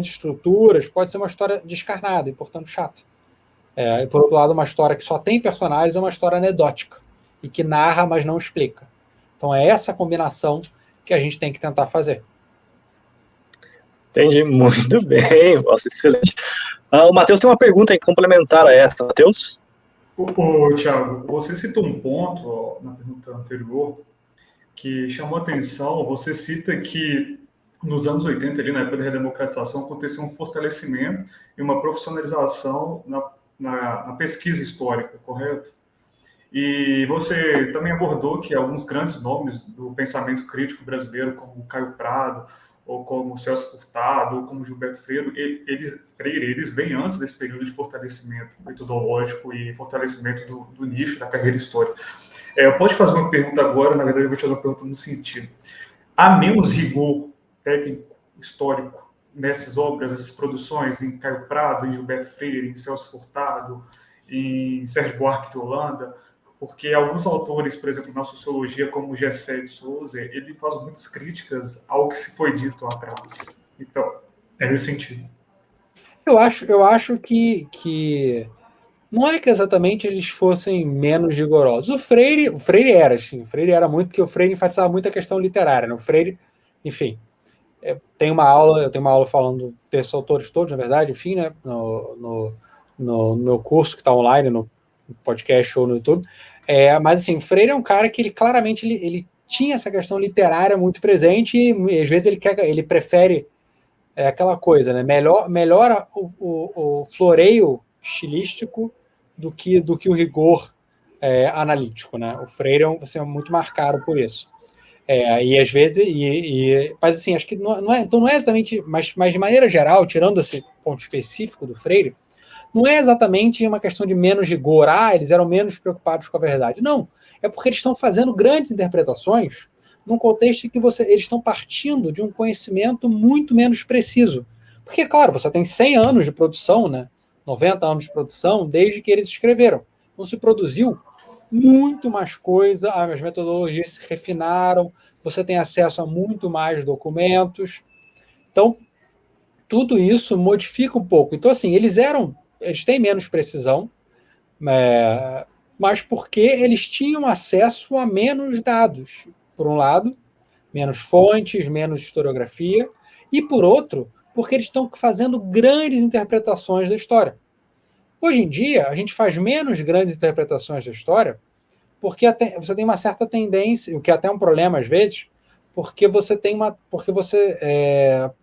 estruturas pode ser uma história descarnada e, portanto, chata. E, por outro lado, uma história que só tem personagens é uma história anedótica e que narra, mas não explica. Então é essa combinação que a gente tem que tentar fazer. Entendi, muito bem. Nossa, excelente. O Matheus tem uma pergunta complementar a essa. Matheus? Thiago, você citou um ponto na pergunta anterior que chamou a atenção. Você cita que nos anos 80, ali, na época da redemocratização, aconteceu um fortalecimento e uma profissionalização na pesquisa histórica, correto? E você também abordou que alguns grandes nomes do pensamento crítico brasileiro, como Caio Prado, ou como Celso Furtado, ou como Gilberto Freire, eles vêm antes desse período de fortalecimento metodológico e fortalecimento do nicho, da carreira histórica. Eu posso te fazer uma pergunta agora, na verdade eu vou te fazer uma pergunta no sentido. Há menos rigor técnico, histórico, nessas obras, nessas produções, em Caio Prado, em Gilberto Freire, em Celso Furtado, em Sérgio Buarque de Holanda? Porque alguns autores, por exemplo, na sociologia, como Gessé de Souza, ele faz muitas críticas ao que se foi dito atrás. Então, é nesse sentido. Eu acho que não é que exatamente eles fossem menos rigorosos. O Freire era, sim. O Freire era muito, porque o Freire enfatizava muito a questão literária, né? O Freire, enfim, eu tenho uma aula falando desses autores todos, na verdade, enfim, né, no meu curso que está online, no podcast ou no YouTube. Mas assim, o Freire é um cara que ele claramente ele tinha essa questão literária muito presente e às vezes ele prefere aquela coisa, né? Melhora o floreio estilístico do que o rigor analítico, né? O Freire é muito marcado por isso. E às vezes, mas assim, acho que então não é exatamente, mas de maneira geral, tirando esse ponto específico do Freire, não é exatamente uma questão de menos rigor, eles eram menos preocupados com a verdade. Não, é porque eles estão fazendo grandes interpretações num contexto em que eles estão partindo de um conhecimento muito menos preciso. Porque, claro, você tem 100 anos de produção, né? 90 anos de produção, desde que eles escreveram. Então se produziu muito mais coisa, as metodologias se refinaram, você tem acesso a muito mais documentos. Então, tudo isso modifica um pouco. Então, assim, eles têm menos precisão, mas porque eles tinham acesso a menos dados. Por um lado, menos fontes, menos historiografia, e por outro, porque eles estão fazendo grandes interpretações da história. Hoje em dia, a gente faz menos grandes interpretações da história porque você tem uma certa tendência, o que é até um problema às vezes, porque você tem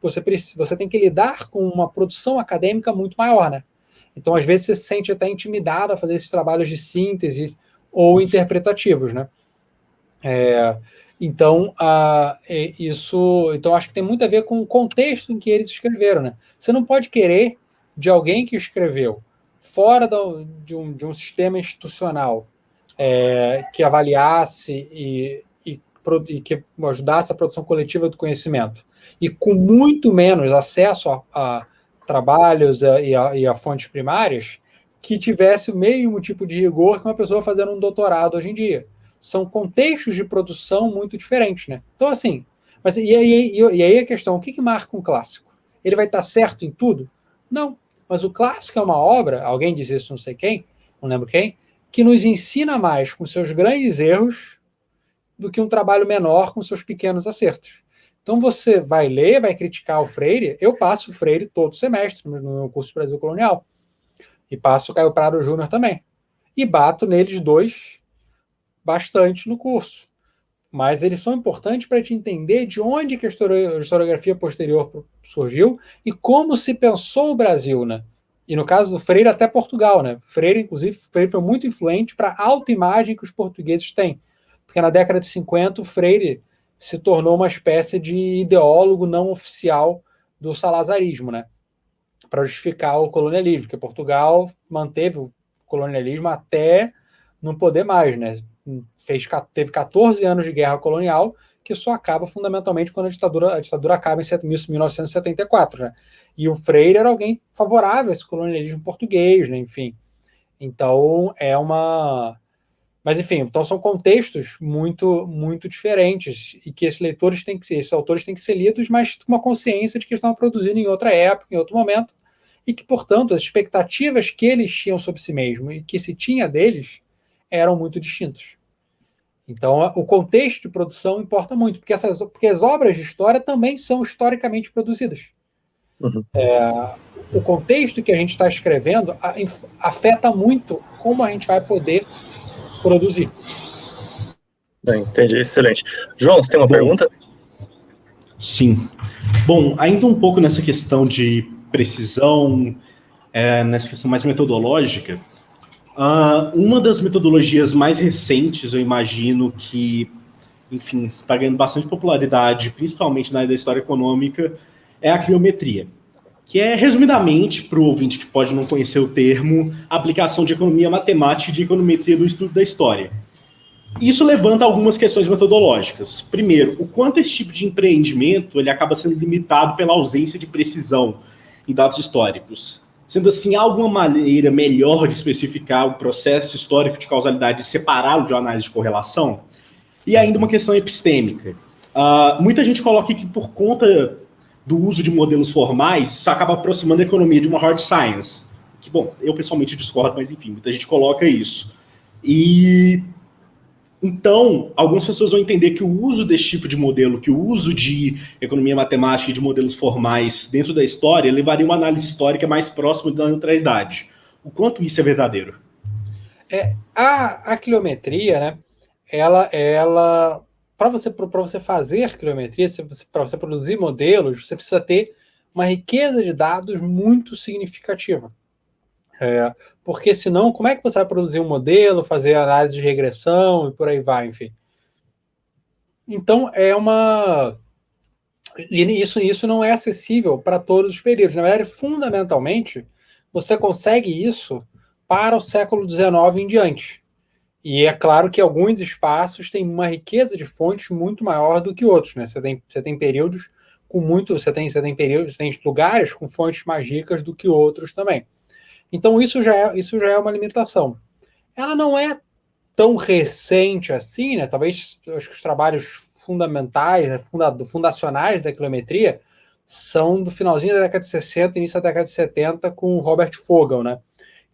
você tem que lidar com uma produção acadêmica muito maior, né? Então, às vezes, você se sente até intimidado a fazer esses trabalhos de síntese ou interpretativos, né? Então, acho que tem muito a ver com o contexto em que eles escreveram, né? Você não pode querer de alguém que escreveu fora de um sistema institucional que avaliasse e que ajudasse a produção coletiva do conhecimento, e com muito menos acesso a trabalhos e a fontes primárias, que tivesse o mesmo tipo de rigor que uma pessoa fazendo um doutorado hoje em dia. São contextos de produção muito diferentes, né? Então, assim, e aí a questão, o que marca um clássico? Ele vai estar certo em tudo? Não, mas o clássico é uma obra, alguém diz isso, não sei quem, não lembro quem, que nos ensina mais com seus grandes erros do que um trabalho menor com seus pequenos acertos. Então você vai ler, vai criticar o Freire. Eu passo o Freire todo semestre no meu curso de Brasil Colonial. E passo o Caio Prado Júnior também. E bato neles dois bastante no curso. Mas eles são importantes para te entender de onde que a historiografia posterior surgiu e como se pensou o Brasil, né? E no caso do Freire, até Portugal, né? Freire foi muito influente para a autoimagem que os portugueses têm. Porque na década de 50, o Freire se tornou uma espécie de ideólogo não oficial do salazarismo, né? Para justificar o colonialismo, porque Portugal manteve o colonialismo até não poder mais, né? Teve 14 anos de guerra colonial, que só acaba fundamentalmente quando a ditadura acaba em 1974, né? E o Freire era alguém favorável a esse colonialismo português, né? Enfim. Então, Mas, enfim, então são contextos muito, muito diferentes e que esses autores têm que ser lidos, mas com uma consciência de que estão produzindo em outra época, em outro momento, e que, portanto, as expectativas que eles tinham sobre si mesmos e que se tinha deles eram muito distintos. Então, o contexto de produção importa muito, porque as obras de história também são historicamente produzidas. Uhum. O contexto que a gente está escrevendo afeta muito como a gente vai poder produzir. Entendi, excelente. João, você tem uma pergunta? Sim. Bom, ainda um pouco nessa questão de precisão, nessa questão mais metodológica, uma das metodologias mais recentes, eu imagino que, enfim, está ganhando bastante popularidade, principalmente na área da história econômica, é a criometria, que é, resumidamente, para o ouvinte que pode não conhecer o termo, a aplicação de economia matemática e de econometria do estudo da história. Isso levanta algumas questões metodológicas. Primeiro, o quanto esse tipo de empreendimento ele acaba sendo limitado pela ausência de precisão em dados históricos. Sendo assim, há alguma maneira melhor de especificar o processo histórico de causalidade e separá-lo de uma análise de correlação? E ainda uma questão epistêmica. Muita gente coloca que por conta do uso de modelos formais, isso acaba aproximando a economia de uma hard science. Que, bom, eu pessoalmente discordo, mas enfim, muita gente coloca isso. E Então, algumas pessoas vão entender que o uso desse tipo de modelo, que o uso de economia matemática e de modelos formais dentro da história levaria uma análise histórica mais próxima da neutralidade. O quanto isso é verdadeiro? A quiliometria, né? Ela para você fazer quiliometria, para você produzir modelos, você precisa ter uma riqueza de dados muito significativa. Porque senão, como é que você vai produzir um modelo, fazer análise de regressão e por aí vai, enfim. Então, isso não é acessível para todos os períodos. Na verdade, fundamentalmente, você consegue isso para o século XIX em diante. E é claro que alguns espaços têm uma riqueza de fontes muito maior do que outros, né? Você tem períodos com muito, você tem lugares com fontes mais ricas do que outros também. Então isso já é uma limitação. Ela não é tão recente assim, né? Talvez acho que os trabalhos fundamentais, né, fundacionais da quilometria são do finalzinho da década de 60 início da década de 70 com Robert Fogel, né?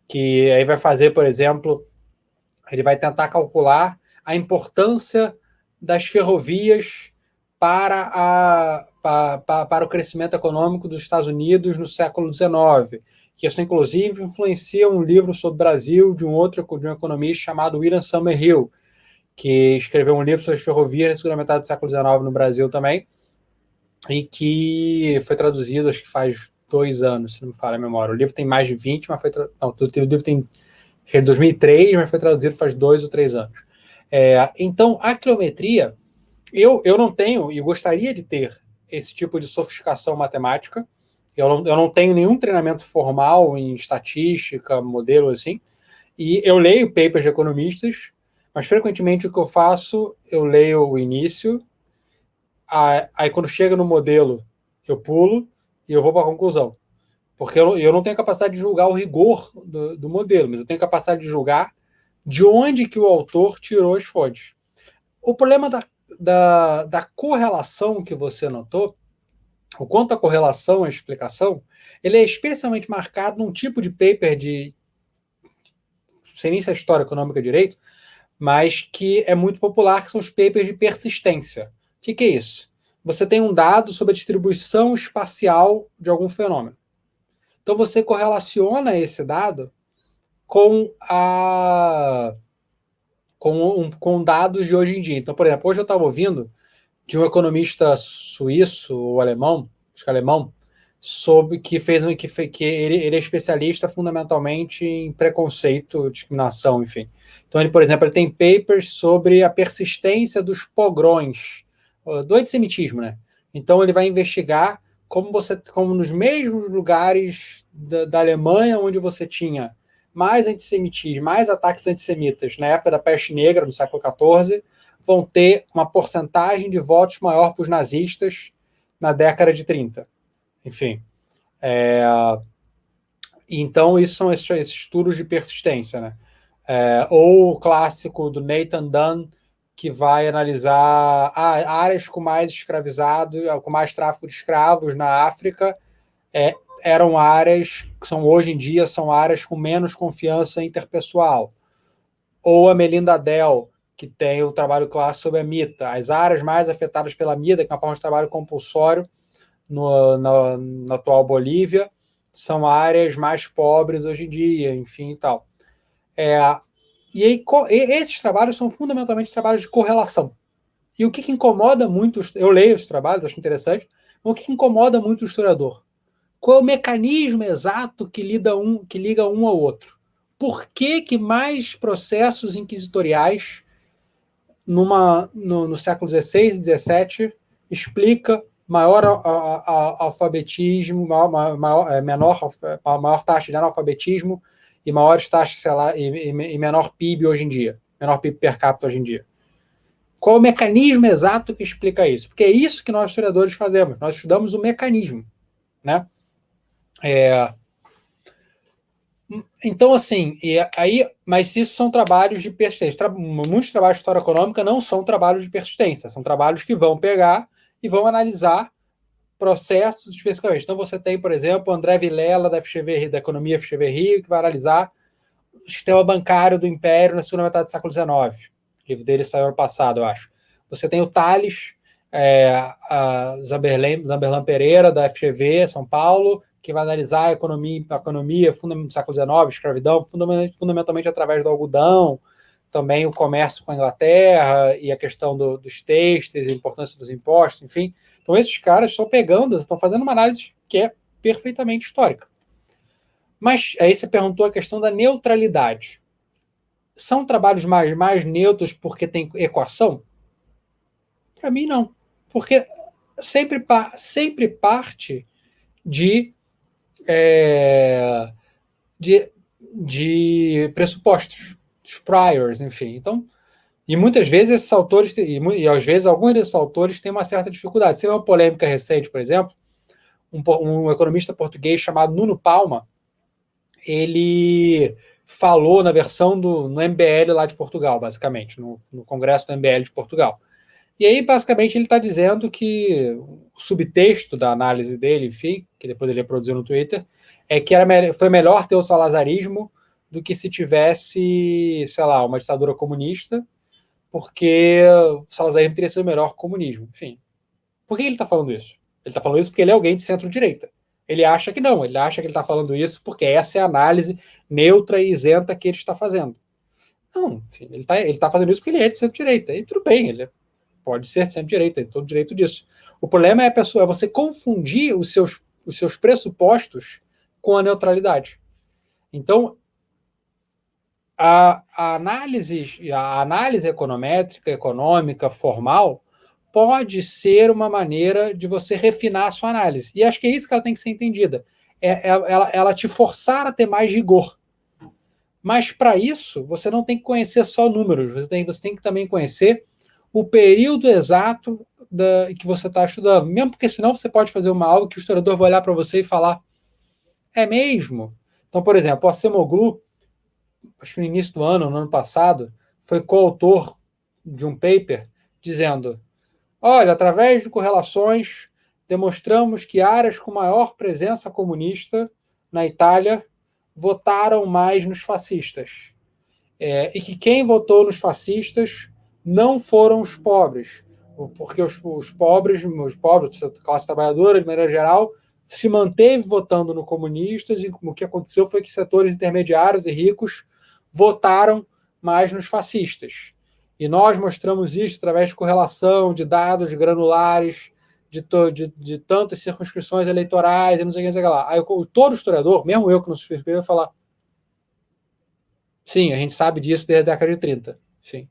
Que aí vai fazer, por exemplo, ele vai tentar calcular a importância das ferrovias para o crescimento econômico dos Estados Unidos no século XIX, que isso, inclusive, influencia um livro sobre o Brasil de um economista chamado William Summerhill, que escreveu um livro sobre as ferrovias na segunda metade do século XIX no Brasil também, e que foi traduzido, acho que faz 2 anos, se não me falha a memória. O livro tem mais de 20, mas foi... Não, o livro tem... de 2003, mas foi traduzido faz 2 ou 3 anos. Então, a quilometria, eu não tenho, e gostaria de ter, esse tipo de sofisticação matemática. Eu não tenho nenhum treinamento formal em estatística, modelo assim, e eu leio papers de economistas, mas frequentemente o que eu faço, eu leio o início, aí quando chega no modelo, eu pulo e eu vou para a conclusão. Porque eu não tenho capacidade de julgar o rigor do modelo, mas eu tenho capacidade de julgar de onde que o autor tirou as fontes. O problema da correlação que você notou, o quanto a correlação, a explicação, ele é especialmente marcado num tipo de paper de, sem nem se é história econômica direito, mas que é muito popular, que são os papers de persistência. O que é isso? Você tem um dado sobre a distribuição espacial de algum fenômeno. Então você correlaciona esse dado com dados de hoje em dia. Então, por exemplo, hoje eu estava ouvindo de um economista suíço ou alemão, acho que alemão, sobre que ele é especialista fundamentalmente em preconceito, discriminação, enfim. Então ele, por exemplo, ele tem papers sobre a persistência dos pogroms, do antissemitismo, né? Então ele vai investigar como nos mesmos lugares da Alemanha, onde você tinha mais antissemitismo, mais ataques antissemitas na época da peste negra, no século XIV, vão ter uma porcentagem de votos maior para os nazistas na década de 30. Enfim. Então, isso são esses estudos de persistência, né? Ou o clássico do Nathan Dunn, que vai analisar áreas com mais escravizado, com mais tráfico de escravos na África, eram áreas que hoje em dia são áreas com menos confiança interpessoal. Ou a Melinda Dell, que tem o trabalho clássico sobre a MITA. As áreas mais afetadas pela MITA, que é uma forma de trabalho compulsório na atual Bolívia, são áreas mais pobres hoje em dia, enfim e tal. E aí, esses trabalhos são fundamentalmente trabalhos de correlação. E o que incomoda muito, eu leio os trabalhos, acho interessante, mas o que incomoda muito o historiador? Qual é o mecanismo exato que liga um ao outro? Por que mais processos inquisitoriais no século XVI e XVII explica maior alfabetismo, maior taxa de analfabetismo e maiores taxas, sei lá, e menor PIB hoje em dia, menor PIB per capita hoje em dia? Qual o mecanismo exato que explica isso? Porque é isso que nós historiadores fazemos, nós estudamos o mecanismo, né? Então, assim, mas isso são trabalhos de persistência. Muitos trabalhos de história econômica não são trabalhos de persistência, são trabalhos que vão pegar e vão analisar processos especificamente. Então, você tem, por exemplo, André Vilela, da economia FGV Rio, que vai analisar o sistema bancário do Império na segunda metade do século XIX. livro dele saiu ano passado, eu acho. Você tem o Tales, a Zamberlan Pereira, da FGV, São Paulo, que vai analisar a economia do século XIX, escravidão, fundamentalmente através do algodão, também o comércio com a Inglaterra e a questão dos têxteis, a importância dos impostos, enfim. Então, esses caras estão fazendo uma análise que é perfeitamente histórica. Mas aí você perguntou a questão da neutralidade. São trabalhos mais neutros porque tem equação? Para mim, não. Porque sempre parte de pressupostos, dos priors, enfim. Então, e muitas vezes esses autores, e às vezes alguns desses autores têm uma certa dificuldade. Você vê uma polêmica recente, por exemplo, um economista português chamado Nuno Palma, ele falou na versão no MBL lá de Portugal, basicamente, no congresso do MBL de Portugal. E aí, basicamente, ele está dizendo que o subtexto da análise dele, enfim, que depois ele produziu no Twitter, é que foi melhor ter o salazarismo do que se tivesse, sei lá, uma ditadura comunista, porque o salazarismo teria sido melhor que o comunismo. Enfim, por que ele está falando isso? Ele está falando isso porque ele é alguém de centro-direita. Ele acha que não, ele acha que ele está falando isso porque essa é a análise neutra e isenta que ele está fazendo. Não, enfim, ele está fazendo isso porque ele é de centro-direita. E tudo bem, ele pode ser de centro-direita, tem todo o direito disso. O problema é você confundir os seus pressupostos com a neutralidade. Então, a análise econométrica, econômica, formal, pode ser uma maneira de você refinar a sua análise. E acho que é isso que ela tem que ser entendida. Ela te forçar a ter mais rigor. Mas, para isso, você não tem que conhecer só números, você tem que também conhecer o período exato que você está estudando. Mesmo porque, senão, você pode fazer uma aula que o historiador vai olhar para você e falar: é mesmo? Então, por exemplo, o Acemoglu, acho que no início do ano, no ano passado, foi coautor de um paper dizendo: olha, através de correlações, demonstramos que áreas com maior presença comunista na Itália votaram mais nos fascistas. E que quem votou nos fascistas não foram os pobres, porque os pobres, a classe trabalhadora, de maneira geral, se manteve votando no comunistas, e o que aconteceu foi que setores intermediários e ricos votaram mais nos fascistas. E nós mostramos isso através de correlação, de dados granulares, de tantas circunscrições eleitorais, e não sei o que lá. Aí todo historiador, mesmo eu que não sou especialista, vai falar: sim, a gente sabe disso desde a década de 30. Sim.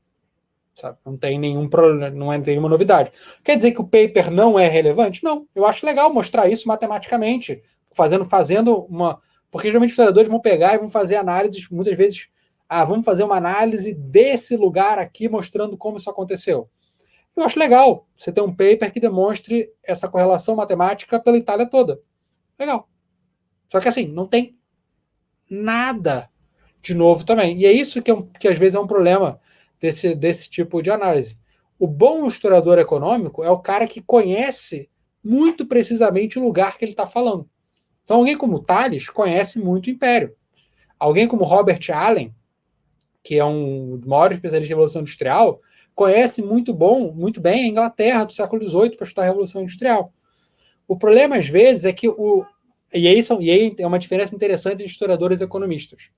Sabe? Não tem nenhum problema, não é nenhuma novidade. Quer dizer que o paper não é relevante? Não. Eu acho legal mostrar isso matematicamente, fazendo uma... Porque geralmente os historiadores vão pegar e vão fazer análises, muitas vezes, vamos fazer uma análise desse lugar aqui, mostrando como isso aconteceu. Eu acho legal você ter um paper que demonstre essa correlação matemática pela Itália toda. Legal. Só que assim, não tem nada de novo também. E é isso que às vezes é um problema desse tipo de análise. O bom historiador econômico é o cara que conhece muito precisamente o lugar que ele está falando. Então, alguém como Tales conhece muito o Império. Alguém como Robert Allen, que é um dos maiores especialistas de Revolução Industrial, conhece muito bem a Inglaterra do século XVIII para estudar a Revolução Industrial. O problema, às vezes, é que e aí é uma diferença interessante entre historiadores e economistas.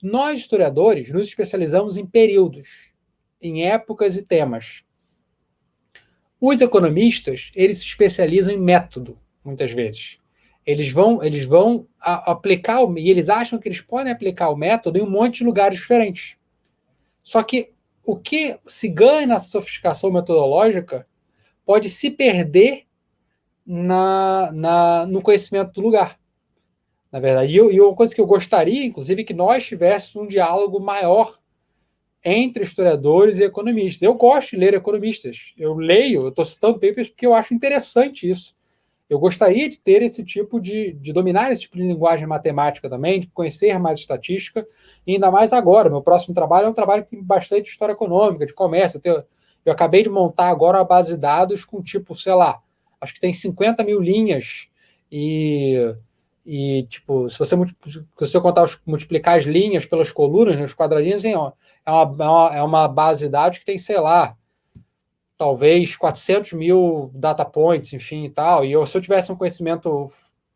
Nós, historiadores, nos especializamos em períodos, em épocas e temas. Os economistas, eles se especializam em método, muitas vezes. Eles vão aplicar, e eles acham que eles podem aplicar o método em um monte de lugares diferentes. Só que o que se ganha na sofisticação metodológica pode se perder no conhecimento do lugar. Na verdade, e uma coisa que eu gostaria, inclusive, é que nós tivéssemos um diálogo maior entre historiadores e economistas. Eu gosto de ler economistas. Eu estou citando papers porque eu acho interessante isso. Eu gostaria de ter esse tipo de dominar esse tipo de linguagem matemática também, de conhecer mais estatística, e ainda mais agora. Meu próximo trabalho é um trabalho que tem bastante história econômica, de comércio. Eu acabei de montar agora uma base de dados com tipo, sei lá, acho que tem 50 mil linhas e E, tipo, se você multiplicar as linhas pelas colunas, né, os quadradinhos, assim, ó, é uma base de dados que tem, sei lá, talvez 400 mil data points, enfim, e tal. E se eu tivesse um conhecimento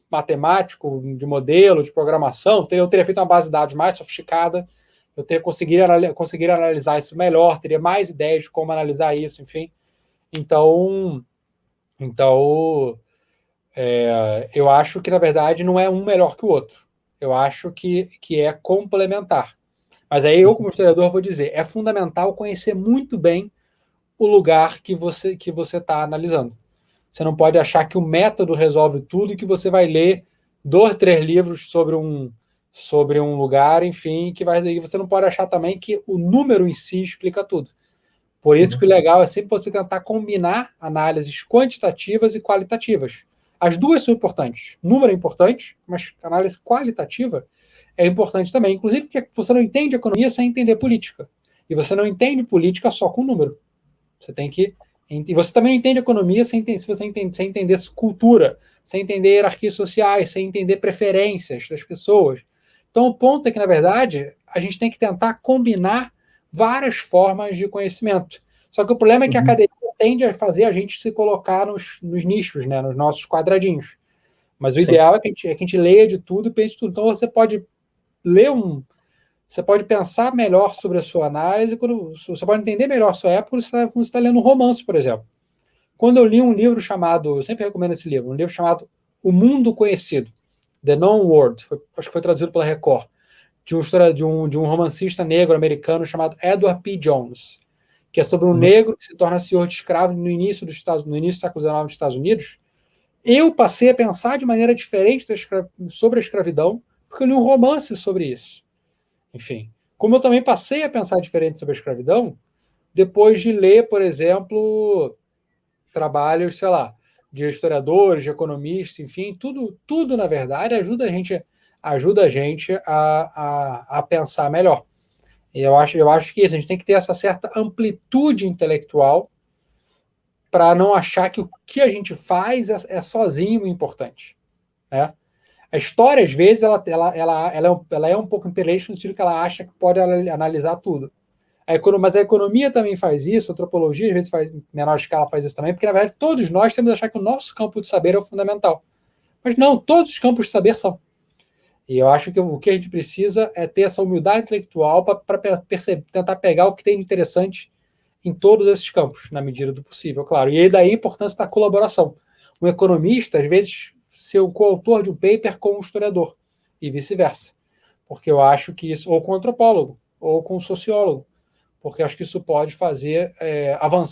matemático, de modelo, de programação, eu teria feito uma base de dados mais sofisticada, eu teria conseguido analisar isso melhor, teria mais ideias de como analisar isso, enfim. Então eu acho que, na verdade, não é um melhor que o outro. Eu acho que é complementar. Mas aí eu, como historiador, vou dizer, é fundamental conhecer muito bem o lugar que você está analisando. Você não pode achar que o método resolve tudo e que você vai ler 2, 3 livros sobre um lugar, enfim, e você não pode achar também que o número em si explica tudo. Por isso que o legal é sempre você tentar combinar análises quantitativas e qualitativas. As duas são importantes. Número é importante, mas análise qualitativa é importante também. Inclusive porque você não entende economia sem entender política. E você não entende política só com número. Você tem que... E você também não entende economia sem entender cultura, sem entender hierarquias sociais, sem entender preferências das pessoas. Então o ponto é que, na verdade, a gente tem que tentar combinar várias formas de conhecimento. Só que o problema é que a academia tende a fazer a gente se colocar nos nichos, né, nos nossos quadradinhos. Mas o ideal é que a gente leia de tudo e pense de tudo. Então você pode você pode pensar melhor sobre a sua análise, você pode entender melhor a sua época quando você está lendo um romance, por exemplo. Quando eu li um livro chamado, eu sempre recomendo esse livro, um livro chamado O Mundo Conhecido, The Known World, acho que foi traduzido pela Record, de um romancista negro americano chamado Edward P. Jones, que é sobre um negro que se torna senhor de escravo no início do século XIX nos Estados Unidos. Eu passei a pensar de maneira diferente sobre a escravidão, porque eu li um romance sobre isso. Enfim, como eu também passei a pensar diferente sobre a escravidão, depois de ler, por exemplo, trabalhos, sei lá, de historiadores, de economistas, enfim, tudo na verdade, ajuda a gente a pensar melhor. E eu acho que isso, a gente tem que ter essa certa amplitude intelectual para não achar que o que a gente faz é sozinho importante, né? A história, às vezes, ela é um pouco imperialista no sentido que ela acha que pode analisar tudo. Mas a economia também faz isso, a antropologia, às vezes, em menor escala, faz isso também, porque, na verdade, todos nós temos que achar que o nosso campo de saber é o fundamental. Mas não, todos os campos de saber são. E eu acho que o que a gente precisa é ter essa humildade intelectual para tentar pegar o que tem de interessante em todos esses campos, na medida do possível, claro. E aí daí a importância da colaboração. Um economista, às vezes, ser o coautor de um paper com um historiador, e vice-versa. Porque eu acho que isso, ou com um antropólogo, ou com um sociólogo, porque eu acho que isso pode fazer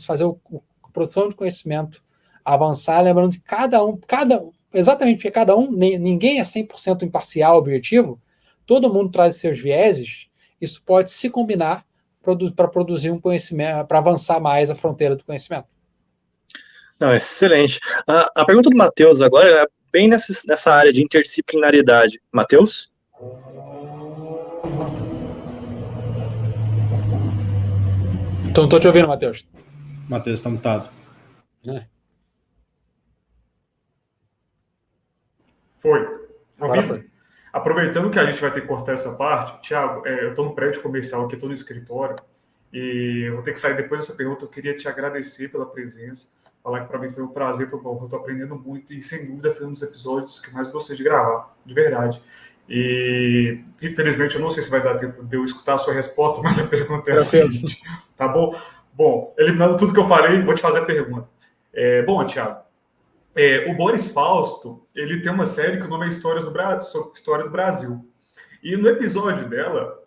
fazer a produção de conhecimento avançar, lembrando que exatamente porque ninguém é 100% imparcial, objetivo, todo mundo traz seus vieses, isso pode se combinar para produzir um conhecimento, para avançar mais a fronteira do conhecimento. Não, excelente. A pergunta do Matheus agora é bem nessa área de interdisciplinaridade. Matheus? Então, estou te ouvindo, Matheus. Matheus está mutado. Foi. Agora foi. Aproveitando que a gente vai ter que cortar essa parte, Thiago, eu estou no prédio comercial aqui, estou no escritório, e eu vou ter que sair depois dessa pergunta. Eu queria te agradecer pela presença, falar que para mim foi um prazer, foi bom, eu estou aprendendo muito, e sem dúvida foi um dos episódios que mais gostei de gravar, de verdade. E, infelizmente, eu não sei se vai dar tempo de eu escutar a sua resposta, mas a pergunta é a seguinte, tá bom? Bom, eliminando tudo que eu falei, vou te fazer a pergunta. Bom, Thiago, o Boris Fausto, ele tem uma série que o nome é História do Brasil. E no episódio dela,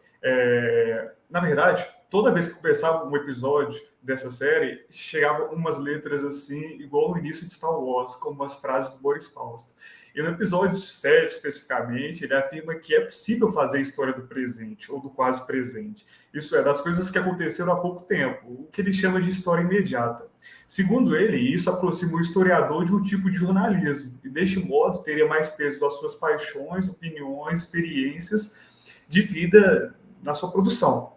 na verdade, toda vez que começava um episódio dessa série, chegavam umas letras assim, igual no início de Star Wars, como as frases do Boris Fausto. E no episódio 7, especificamente, ele afirma que é possível fazer história do presente, ou do quase presente. Isso é, das coisas que aconteceram há pouco tempo, o que ele chama de história imediata. Segundo ele, isso aproxima o historiador de um tipo de jornalismo, e deste modo teria mais peso das suas paixões, opiniões, experiências de vida na sua produção.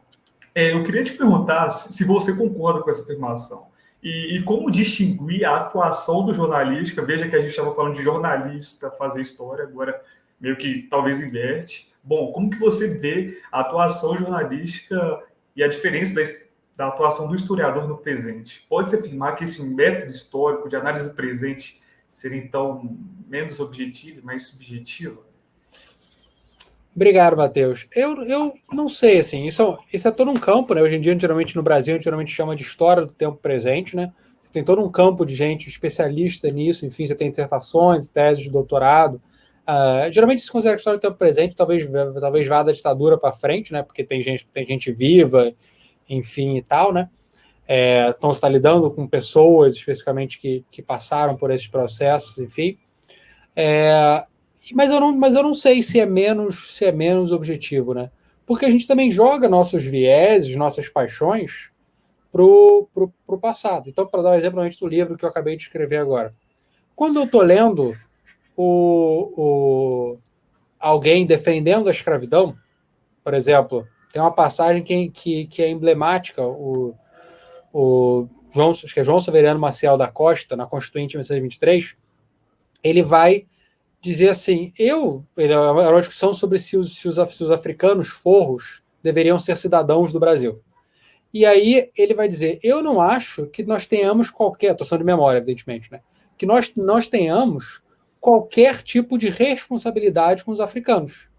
Eu queria te perguntar se você concorda com essa afirmação. E como distinguir a atuação do jornalista? Veja que a gente estava falando de jornalista fazer história, agora meio que talvez inverte. Bom, como que você vê a atuação jornalística e a diferença da atuação do historiador no presente? Pode-se afirmar que esse método histórico de análise do presente seria, então, menos objetivo e mais subjetivo? Obrigado, Matheus. Eu não sei, assim, isso é todo um campo, né? Hoje em dia, geralmente no Brasil, a gente geralmente chama de história do tempo presente, né? Você tem todo um campo de gente especialista nisso, enfim, você tem dissertações, teses de doutorado. Geralmente se considera história do tempo presente, talvez vá da ditadura para frente, né? Porque tem gente viva, enfim, e tal, né? Então você está lidando com pessoas, especificamente, que passaram por esses processos, enfim. Mas eu não sei se é menos objetivo, né? Porque a gente também joga nossos vieses, nossas paixões pro passado. Então, para dar um exemplo do livro que eu acabei de escrever agora. Quando eu estou lendo alguém defendendo a escravidão, por exemplo, tem uma passagem que é emblemática, acho que é João Severiano Maciel da Costa, na Constituinte 1923, ele vai dizer assim, era uma discussão sobre se os africanos forros deveriam ser cidadãos do Brasil. E aí ele vai dizer, eu não acho que nós tenhamos atuação de memória, evidentemente, né? Que nós tenhamos qualquer tipo de responsabilidade com os africanos.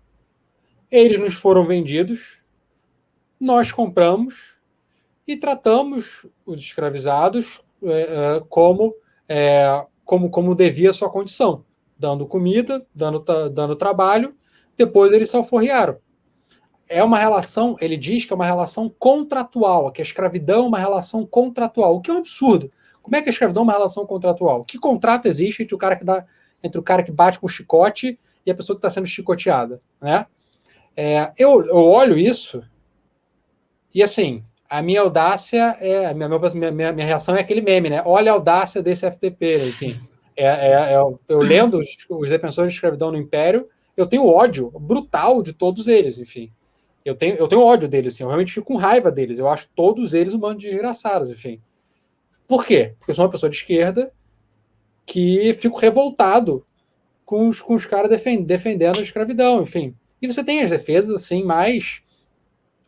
Eles nos foram vendidos, nós compramos e tratamos os escravizados como devia a sua condição, dando comida, dando trabalho, depois eles se alforriaram. É uma relação, ele diz que é uma relação contratual, que a escravidão é uma relação contratual, o que é um absurdo. Como é que a escravidão é uma relação contratual? Que contrato existe entre o cara que bate com o chicote e a pessoa que está sendo chicoteada, né? Eu olho isso e, assim, a minha audácia minha reação é aquele meme, né? Olha a audácia desse FDP, enfim. Eu lendo os defensores de escravidão no Império, eu tenho ódio brutal de todos eles, enfim. Eu tenho ódio deles, assim, eu realmente fico com raiva deles. Eu acho todos eles um bando de desgraçados, enfim. Por quê? Porque eu sou uma pessoa de esquerda que fico revoltado com os caras defendendo a escravidão, enfim. E você tem as defesas, assim,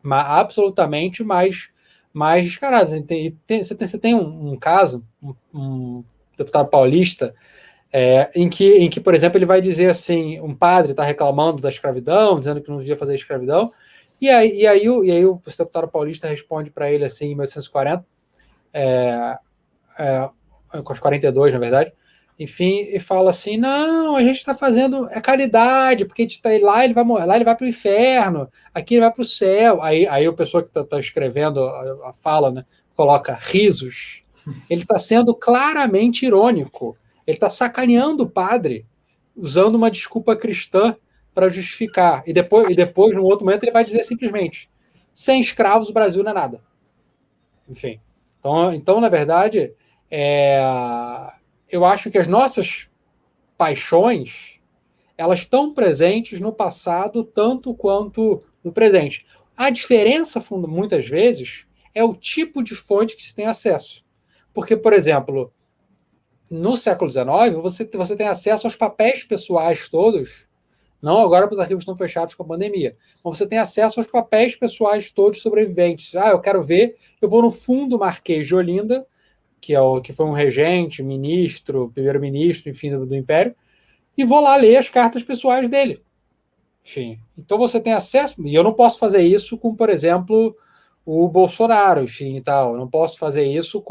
absolutamente mais descaradas. Você tem um caso, um deputado paulista, em que, por exemplo, ele vai dizer assim, um padre está reclamando da escravidão, dizendo que não devia fazer escravidão, e aí o deputado paulista responde para ele assim, em 1840, com os 42, na verdade, enfim, e fala assim, não, a gente está fazendo caridade, porque a gente está lá, ele vai morrer, lá ele vai para o inferno, aqui ele vai para o céu. Aí a pessoa que está escrevendo a fala, né, coloca risos. Ele está sendo claramente irônico. Ele está sacaneando o padre, usando uma desculpa cristã para justificar. E depois, no outro momento, ele vai dizer simplesmente, sem escravos o Brasil não é nada. Enfim. Então na verdade, eu acho que as nossas paixões, elas estão presentes no passado tanto quanto no presente. A diferença, muitas vezes, é o tipo de fonte que se tem acesso. Porque, por exemplo, no século XIX, você tem acesso aos papéis pessoais todos, não agora porque os arquivos estão fechados com a pandemia, mas você tem acesso aos papéis pessoais todos sobreviventes. Eu quero ver, eu vou no fundo Marquês de Olinda, que foi um regente, ministro, primeiro-ministro, enfim, do Império, e vou lá ler as cartas pessoais dele. Enfim, então você tem acesso, e eu não posso fazer isso com, por exemplo, o Bolsonaro, enfim, e tal. Eu não posso fazer isso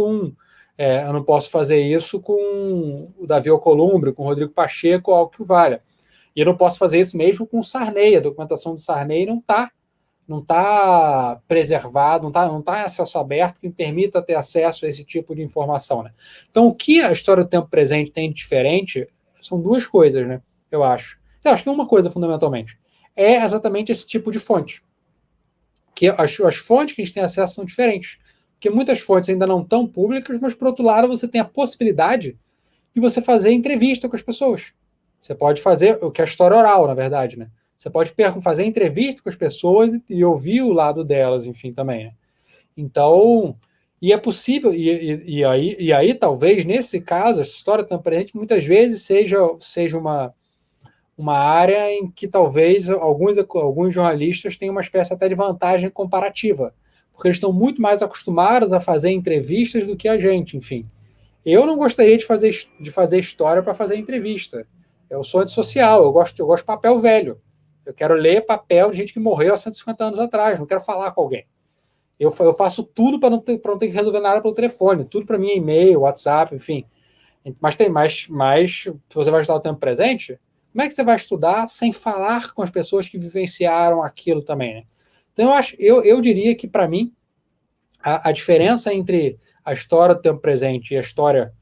com o Davi Alcolumbre, com o Rodrigo Pacheco, algo que o valha. E eu não posso fazer isso mesmo com o Sarney. A documentação do Sarney não está preservado, não está em acesso aberto que me permita ter acesso a esse tipo de informação, né? Então, o que a história do tempo presente tem de diferente são duas coisas, né? Eu acho que uma coisa, fundamentalmente, é exatamente esse tipo de fonte. Que as fontes que a gente tem acesso são diferentes. Porque muitas fontes ainda não estão públicas, mas, por outro lado, você tem a possibilidade de você fazer entrevista com as pessoas. Você pode fazer o que é a história oral, na verdade, né? Você pode fazer entrevista com as pessoas e ouvir o lado delas, enfim, também, né? Então, e é possível, e aí talvez, nesse caso, a história do tempo presente muitas vezes seja uma área em que talvez alguns jornalistas tenham uma espécie até de vantagem comparativa, porque eles estão muito mais acostumados a fazer entrevistas do que a gente, enfim. Eu não gostaria de fazer história para fazer entrevista. Eu sou antissocial, eu gosto de papel velho. Eu quero ler papel de gente que morreu há 150 anos atrás, não quero falar com alguém. Eu faço tudo para não ter que resolver nada pelo telefone, tudo para mim é e-mail, WhatsApp, enfim. Mas se você vai estudar o tempo presente, como é que você vai estudar sem falar com as pessoas que vivenciaram aquilo também, né? Então eu diria que, para mim, a diferença entre a história do tempo presente e a história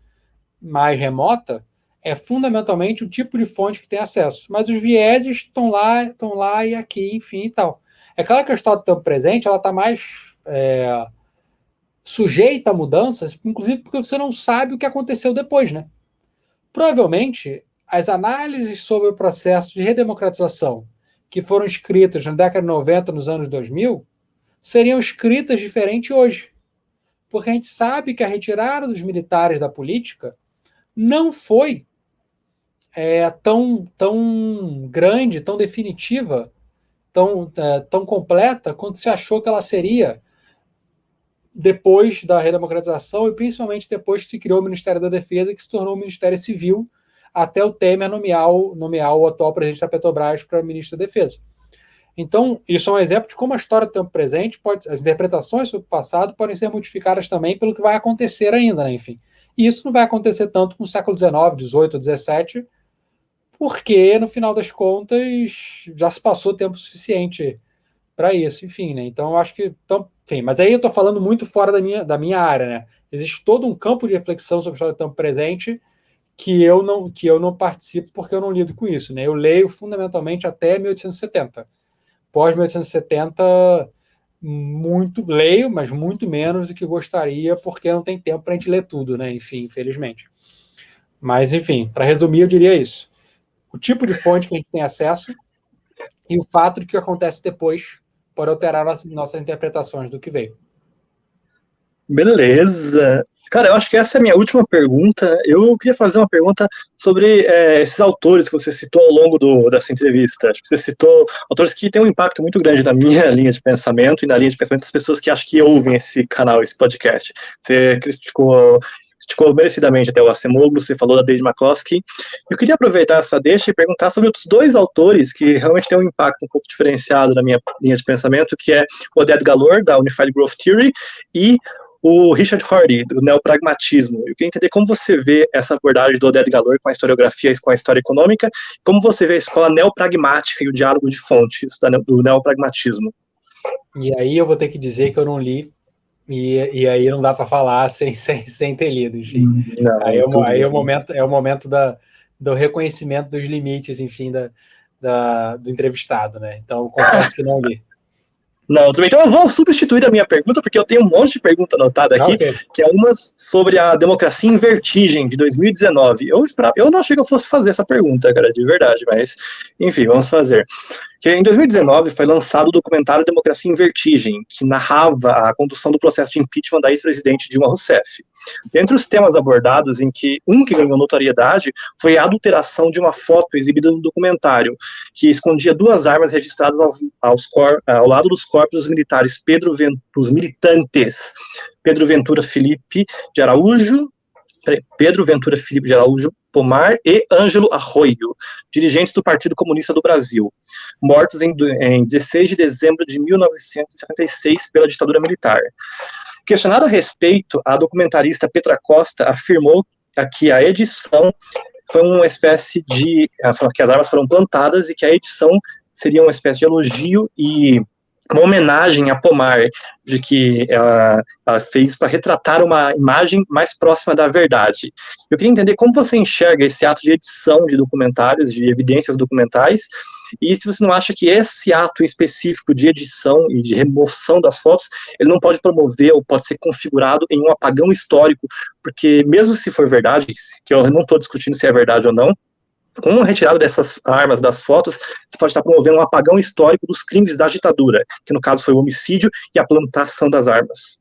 mais remota é fundamentalmente o tipo de fonte que tem acesso. Mas os vieses estão lá e aqui, enfim, e tal. É claro que a história do tempo presente ela está mais sujeita a mudanças, inclusive porque você não sabe o que aconteceu depois, né? Provavelmente, as análises sobre o processo de redemocratização que foram escritas na década de 90, nos anos 2000, seriam escritas diferente hoje. Porque a gente sabe que a retirada dos militares da política não foi tão grande, tão definitiva, tão completa quanto se achou que ela seria depois da redemocratização e principalmente depois que se criou o Ministério da Defesa, que se tornou o Ministério Civil, até o Temer nomear o atual presidente da Petrobras para ministro da Defesa. Então, isso é um exemplo de como a história do tempo presente, as interpretações sobre o passado podem ser modificadas também pelo que vai acontecer ainda, né? Enfim. E isso não vai acontecer tanto com o século XIX, XVIII, XVII, porque, no final das contas, já se passou tempo suficiente para isso, enfim, né? Então, eu acho que... enfim, mas aí eu estou falando muito fora da minha área, né? Existe todo um campo de reflexão sobre a história do tempo presente que eu não participo porque eu não lido com isso, né? Eu leio fundamentalmente até 1870. Pós 1870, leio, mas muito menos do que gostaria, porque não tem tempo para a gente ler tudo, né? Enfim, infelizmente. Mas, enfim, para resumir, eu diria isso. O tipo de fonte que a gente tem acesso e o fato de que o que acontece depois pode alterar nossas interpretações do que veio. Beleza. Cara, eu acho que essa é a minha última pergunta. Eu queria fazer uma pergunta sobre esses autores que você citou ao longo dessa entrevista. Acho que você citou autores que têm um impacto muito grande na minha linha de pensamento e na linha de pensamento das pessoas que acho que ouvem esse canal, esse podcast. Você criticou merecidamente até o Acemoglu, você falou da David McCloskey. Eu queria aproveitar essa deixa e perguntar sobre outros dois autores que realmente têm um impacto um pouco diferenciado na minha linha de pensamento, que é o Oded Galor, da Unified Growth Theory, e o Richard Hardy, do neopragmatismo. Eu queria entender como você vê essa abordagem do Oded Galor com a historiografia e com a história econômica, como você vê a escola neopragmática e o diálogo de fontes do neopragmatismo. E aí eu vou ter que dizer que eu não li, e aí não dá para falar sem ter lido, enfim. Não, aí é o momento do reconhecimento dos limites, enfim, do entrevistado, né? Então, confesso que não li. Não, tudo bem. Então eu vou substituir a minha pergunta, porque eu tenho um monte de pergunta anotada aqui, que é uma sobre a democracia em vertigem, de 2019. Eu não achei que eu fosse fazer essa pergunta, cara, de verdade, mas, enfim, vamos fazer. Que em 2019 foi lançado o documentário Democracia em Vertigem, que narrava a condução do processo de impeachment da ex-presidente Dilma Rousseff. Dentre os temas abordados, que ganhou notoriedade foi a adulteração de uma foto exibida no documentário, que escondia duas armas registradas ao lado dos corpos dos militares dos militantes Pedro Ventura Felipe de Araújo Pomar e Ângelo Arroio, dirigentes do Partido Comunista do Brasil, mortos em 16 de dezembro de 1956 pela ditadura militar. Questionada a respeito, a documentarista Petra Costa afirmou que a edição foi uma espécie de... que as armas foram plantadas e que a edição seria uma espécie de elogio e uma homenagem a Pomar, de que ela fez para retratar uma imagem mais próxima da verdade. Eu queria entender como você enxerga esse ato de edição de documentários, de evidências documentais, e se você não acha que esse ato específico de edição e de remoção das fotos, ele não pode promover ou pode ser configurado em um apagão histórico, porque mesmo se for verdade, que eu não estou discutindo se é verdade ou não, com a retirada dessas armas das fotos, você pode estar promovendo um apagão histórico dos crimes da ditadura, que no caso foi o homicídio e a plantação das armas.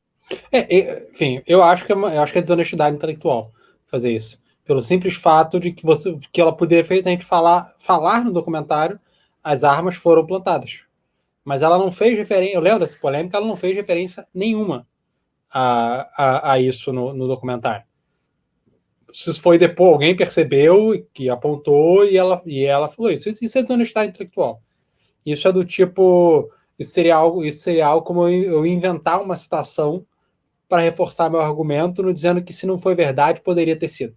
Enfim, eu acho que é desonestidade intelectual fazer isso. pelo simples fato de que ela poderia perfeitamente falar no documentário as armas foram plantadas. Mas ela não fez referência, eu lembro dessa polêmica, ela não fez referência nenhuma a isso no documentário. Se foi depois, alguém percebeu, que apontou, e ela falou isso. Isso é desonestidade intelectual. Isso é do tipo, isso seria algo como eu inventar uma citação para reforçar meu argumento, dizendo que se não foi verdade, poderia ter sido.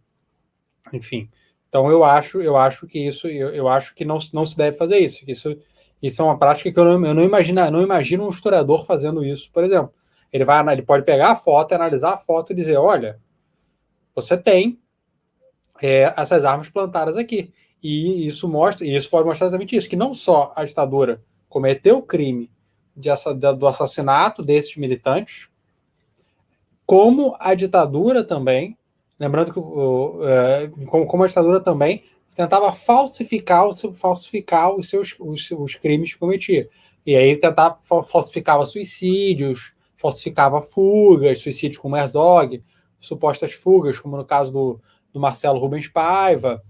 Enfim, então eu acho que não se deve fazer isso. Isso é uma prática que eu não imagino um historiador fazendo isso, por exemplo. Ele pode pegar a foto, analisar a foto e dizer, olha, você tem essas armas plantadas aqui. E isso pode mostrar exatamente isso, que não só a ditadura cometeu o crime do assassinato desses militantes, como a ditadura também, lembrando que como a ditadura também tentava falsificar os seus crimes que cometia. E aí falsificava suicídios, falsificava fugas, suicídios como Herzog, supostas fugas, como no caso do Marcelo Rubens Paiva,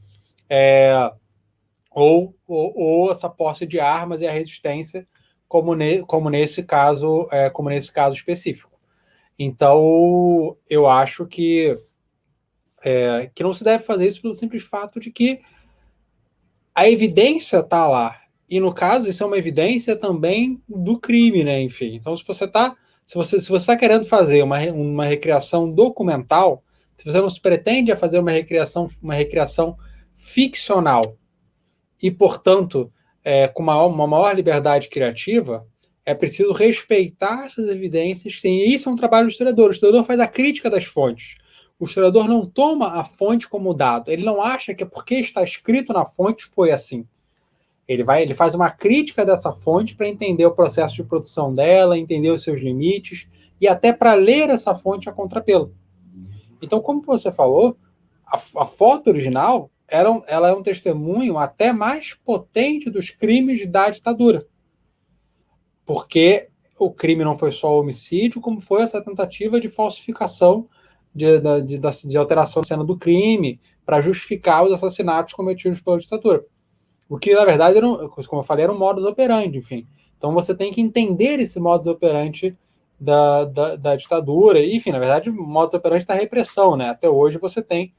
ou essa posse de armas e a resistência, como nesse caso específico. Então, eu acho que não se deve fazer isso pelo simples fato de que a evidência está lá. E, no caso, isso é uma evidência também do crime, né? Enfim, então, se você está querendo fazer uma recriação documental, se você não se pretende a fazer uma recriação ficcional e, portanto, com uma maior liberdade criativa, é preciso respeitar essas evidências. E isso é um trabalho do historiador. O historiador faz a crítica das fontes. O historiador não toma a fonte como dado. Ele não acha que porque está escrito na fonte foi assim. Ele faz uma crítica dessa fonte para entender o processo de produção dela, entender os seus limites e até para ler essa fonte a contrapelo. Então, como você falou, a foto original ela é um testemunho até mais potente dos crimes da ditadura. Porque o crime não foi só homicídio, como foi essa tentativa de falsificação de alteração da cena do crime para justificar os assassinatos cometidos pela ditadura. O que, na verdade, como eu falei, era um modus operandi, enfim. Então você tem que entender esse modus operandi da ditadura. E, enfim, na verdade, o modus operandi da repressão, né? Até hoje você tem,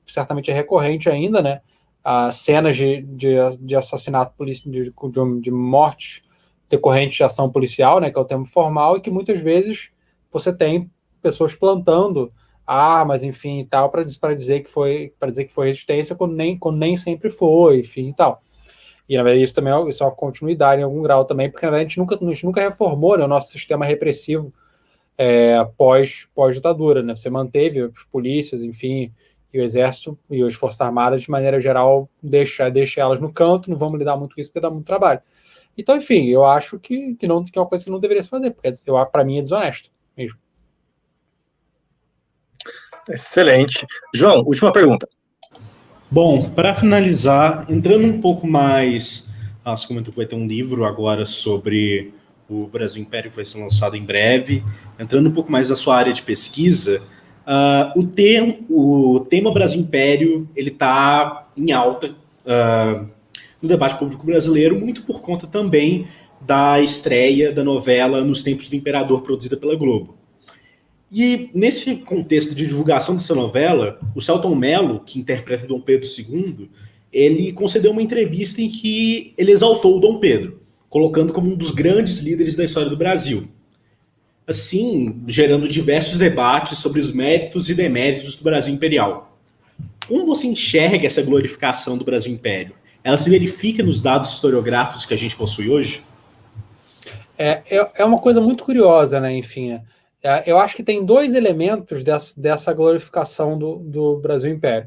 certamente é recorrente ainda, né? As cenas de assassinato, de morte decorrente de ação policial, né, que é o termo formal, e que muitas vezes você tem pessoas plantando armas, enfim, e tal, para dizer que foi resistência, quando nem sempre foi, enfim, e tal. E, na verdade, isso é uma continuidade em algum grau também, porque, na verdade, a gente nunca reformou, né, o nosso sistema repressivo pós-ditadura, né? Você manteve as polícias, enfim, e o exército e as forças armadas, de maneira geral, deixa elas no canto, não vamos lidar muito com isso, porque dá muito trabalho. Então, enfim, eu acho que é uma coisa que não deveria se fazer, porque para mim é desonesto mesmo. Excelente. João, última pergunta. Bom, para finalizar, entrando um pouco mais... Você comentou que vai ter um livro agora sobre o Brasil Império, que vai ser lançado em breve. Entrando um pouco mais na sua área de pesquisa, o tema Brasil Império ele está em alta no debate público brasileiro, muito por conta também da estreia da novela Nos Tempos do Imperador, produzida pela Globo. E nesse contexto de divulgação dessa novela, o Selton Mello, que interpreta Dom Pedro II, ele concedeu uma entrevista em que ele exaltou o Dom Pedro, colocando como um dos grandes líderes da história do Brasil. Assim, gerando diversos debates sobre os méritos e deméritos do Brasil Imperial. Como você enxerga essa glorificação do Brasil Império? Ela se verifica nos dados historiográficos que a gente possui hoje? É uma coisa muito curiosa, né? Enfim, né? Eu acho que tem dois elementos dessa glorificação do Brasil Império.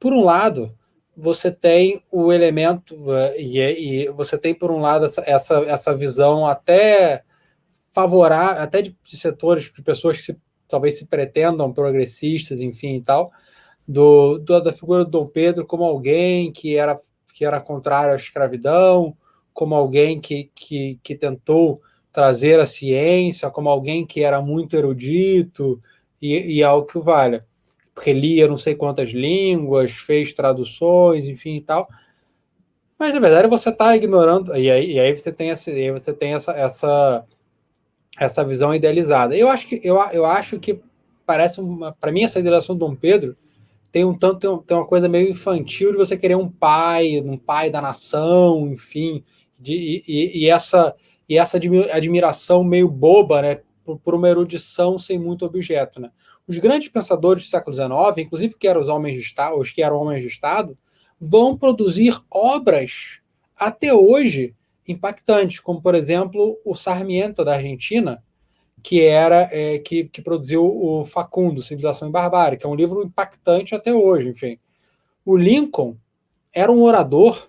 Por um lado, você tem o elemento, e você tem, por um lado, essa visão até favorável, até de setores, de pessoas que talvez se pretendam progressistas, enfim e tal, da figura do Dom Pedro como alguém que era contrário à escravidão, como alguém que tentou trazer a ciência, como alguém que era muito erudito e algo que o valha. porque lia não sei quantas línguas, fez traduções, enfim e tal. Mas, na verdade, você está ignorando, e aí você tem, essa visão idealizada. Eu acho que parece, para mim, essa idealização do Dom Pedro tem tem uma coisa meio infantil de você querer um pai da nação, enfim, e essa admiração meio boba, né, por uma erudição sem muito objeto, né? Os grandes pensadores do século XIX, inclusive os que eram homens de Estado, vão produzir obras até hoje impactantes, como, por exemplo, o Sarmiento da Argentina, que produziu o Facundo, Civilização e Barbárie, que é um livro impactante até hoje, enfim. O Lincoln era um orador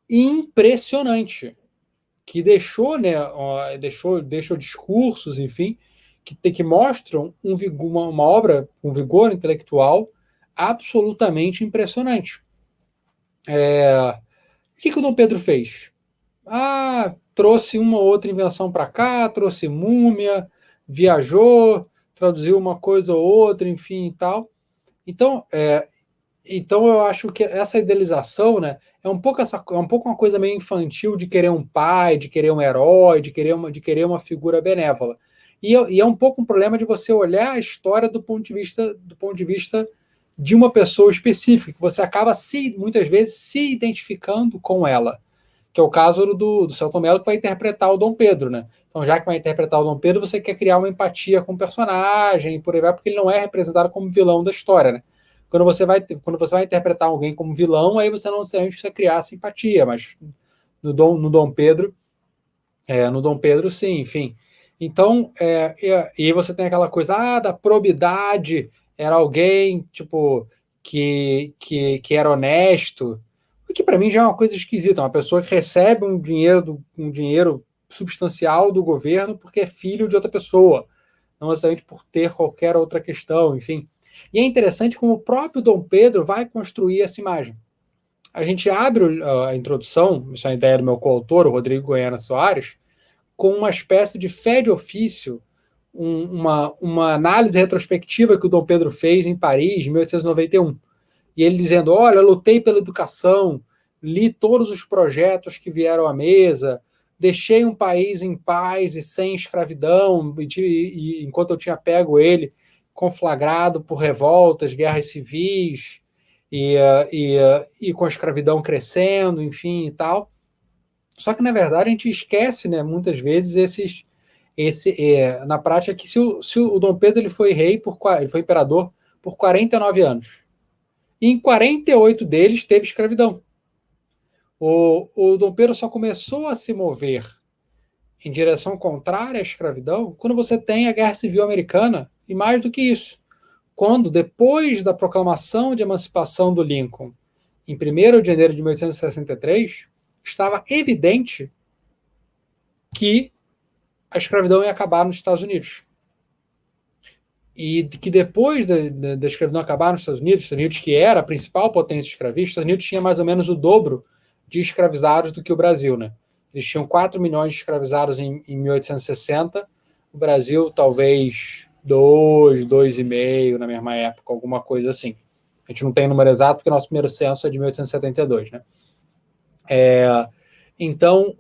impressionante, que deixou discursos, enfim, que mostram uma obra com vigor intelectual absolutamente impressionante. O que o Dom Pedro fez? Trouxe uma ou outra invenção para cá, trouxe múmia, viajou, traduziu uma coisa ou outra, enfim e tal. Então eu acho que essa idealização, né, é um pouco uma coisa meio infantil de querer um pai, de querer um herói, de querer uma figura benévola. E é um pouco um problema de você olhar a história do ponto de vista de uma pessoa específica, que você acaba muitas vezes se identificando com ela, que é o caso do Selton Mello, que vai interpretar o Dom Pedro, né? Então, já que vai interpretar o Dom Pedro, você quer criar uma empatia com o personagem, e por aí vai, porque ele não é representado como vilão da história, né? Quando você vai interpretar alguém como vilão, aí você não necessariamente precisa criar simpatia, mas no Dom Pedro, sim, enfim. Então, e você tem aquela coisa da probidade, era alguém, tipo, que era honesto, o que para mim já é uma coisa esquisita, uma pessoa que recebe um dinheiro substancial do governo porque é filho de outra pessoa, não necessariamente por ter qualquer outra questão, enfim. E é interessante como o próprio Dom Pedro vai construir essa imagem. A gente abre a introdução, isso é a ideia do meu coautor, o Rodrigo Goiana Soares, com uma espécie de fé de ofício, uma análise retrospectiva que o Dom Pedro fez em Paris, em 1891. E ele dizendo, olha, lutei pela educação, li todos os projetos que vieram à mesa, deixei um país em paz e sem escravidão, enquanto eu tinha pego ele conflagrado por revoltas, guerras civis, e com a escravidão crescendo, enfim, e tal. Só que, na verdade, a gente esquece, né, muitas vezes, na prática, que se o Dom Pedro ele foi imperador por 49 anos. E em 48 deles teve escravidão. O Dom Pedro só começou a se mover em direção contrária à escravidão quando você tem a Guerra Civil Americana, e mais do que isso, quando, depois da proclamação de emancipação do Lincoln, em 1º de janeiro de 1863, estava evidente que a escravidão ia acabar nos Estados Unidos. E que depois da escravidão acabar nos Estados Unidos, que era a principal potência escravista, os Estados Unidos tinha mais ou menos o dobro de escravizados do que o Brasil, né? Eles tinham 4 milhões de escravizados em 1860, o Brasil talvez 2,5 na mesma época, alguma coisa assim. A gente não tem o número exato porque o nosso primeiro censo é de 1872, né? Então,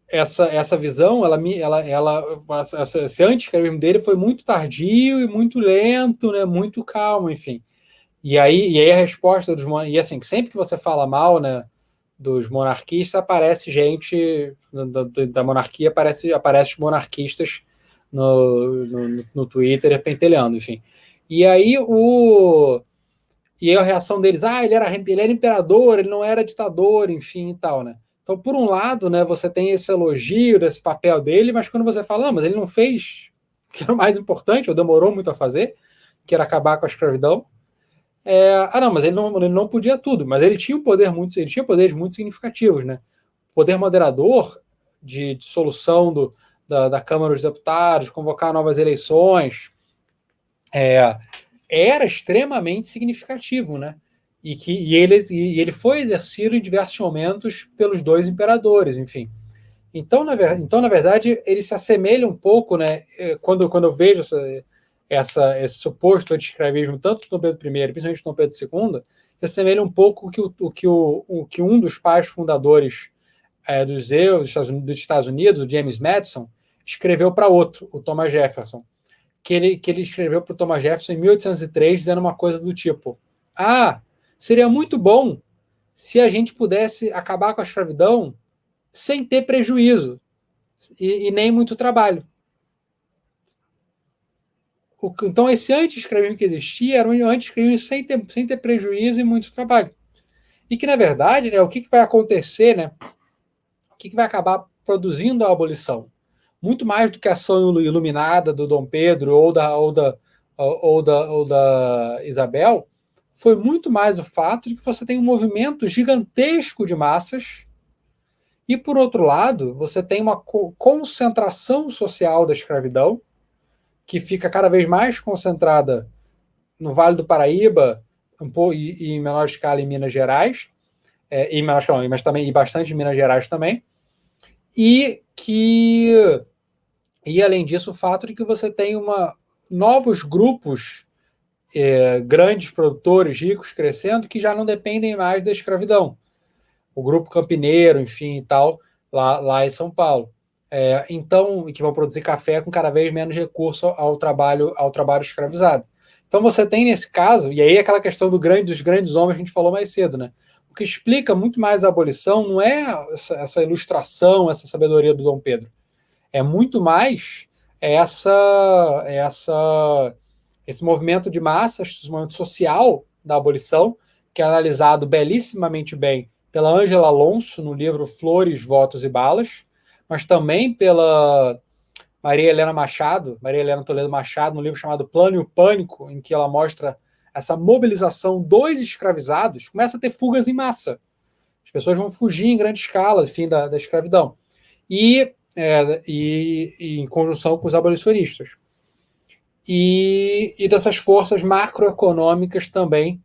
essa visão, esse anti-escravismo dele foi muito tardio e muito lento, né, muito calmo, enfim. E aí a resposta e assim, sempre que você fala mal, né, dos monarquistas, aparece gente da monarquia, aparece os monarquistas no Twitter pentelhando, enfim. E aí a reação deles, ele era imperador, ele não era ditador, enfim e tal, né? Então, por um lado, né, você tem esse elogio desse papel dele, mas quando você fala, mas ele não fez o que era o mais importante, ou demorou muito a fazer, que era acabar com a escravidão. Mas ele não podia tudo, mas ele tinha poderes muito significativos, né? Poder moderador de dissolução da Câmara dos Deputados, convocar novas eleições, era extremamente significativo, né? E ele foi exercido em diversos momentos pelos dois imperadores, enfim. Então, na verdade, ele se assemelha um pouco, né? Quando eu vejo esse suposto anti-escravismo, tanto no Dom Pedro I, principalmente no Dom Pedro II, se assemelha um pouco o que um dos pais fundadores dos Estados Unidos, o James Madison, escreveu para outro, o Thomas Jefferson, que ele escreveu para o Thomas Jefferson em 1803, dizendo uma coisa do tipo: seria muito bom se a gente pudesse acabar com a escravidão sem ter prejuízo e nem muito trabalho. Então, esse anti-escravismo que existia era um anti-escravismo sem ter prejuízo e muito trabalho. E que, na verdade, né, o que vai acontecer, né, o que vai acabar produzindo a abolição? Muito mais do que a ação iluminada do Dom Pedro ou da Isabel, foi muito mais o fato de que você tem um movimento gigantesco de massas e, por outro lado, você tem uma concentração social da escravidão que fica cada vez mais concentrada no Vale do Paraíba e em menor escala em Minas Gerais, em menor escala, mas também e bastante em Minas Gerais também, e além disso o fato de que você tem novos grupos grandes produtores ricos crescendo que já não dependem mais da escravidão. O grupo campineiro, enfim, e tal, lá em São Paulo. Então, que vão produzir café com cada vez menos recurso ao trabalho escravizado. Então você tem nesse caso, e aí aquela questão dos grandes homens que a gente falou mais cedo, né? O que explica muito mais a abolição não é essa ilustração, essa sabedoria do Dom Pedro. É muito mais esse movimento de massas, esse movimento social da abolição, que é analisado belíssimamente bem pela Ângela Alonso no livro Flores, Votos e Balas, mas também pela Maria Helena Toledo Machado, no livro chamado Plano e o Pânico, em que ela mostra essa mobilização dos escravizados, começa a ter fugas em massa. As pessoas vão fugir em grande escala, fim da escravidão. E em conjunção com os abolicionistas. E dessas forças macroeconômicas também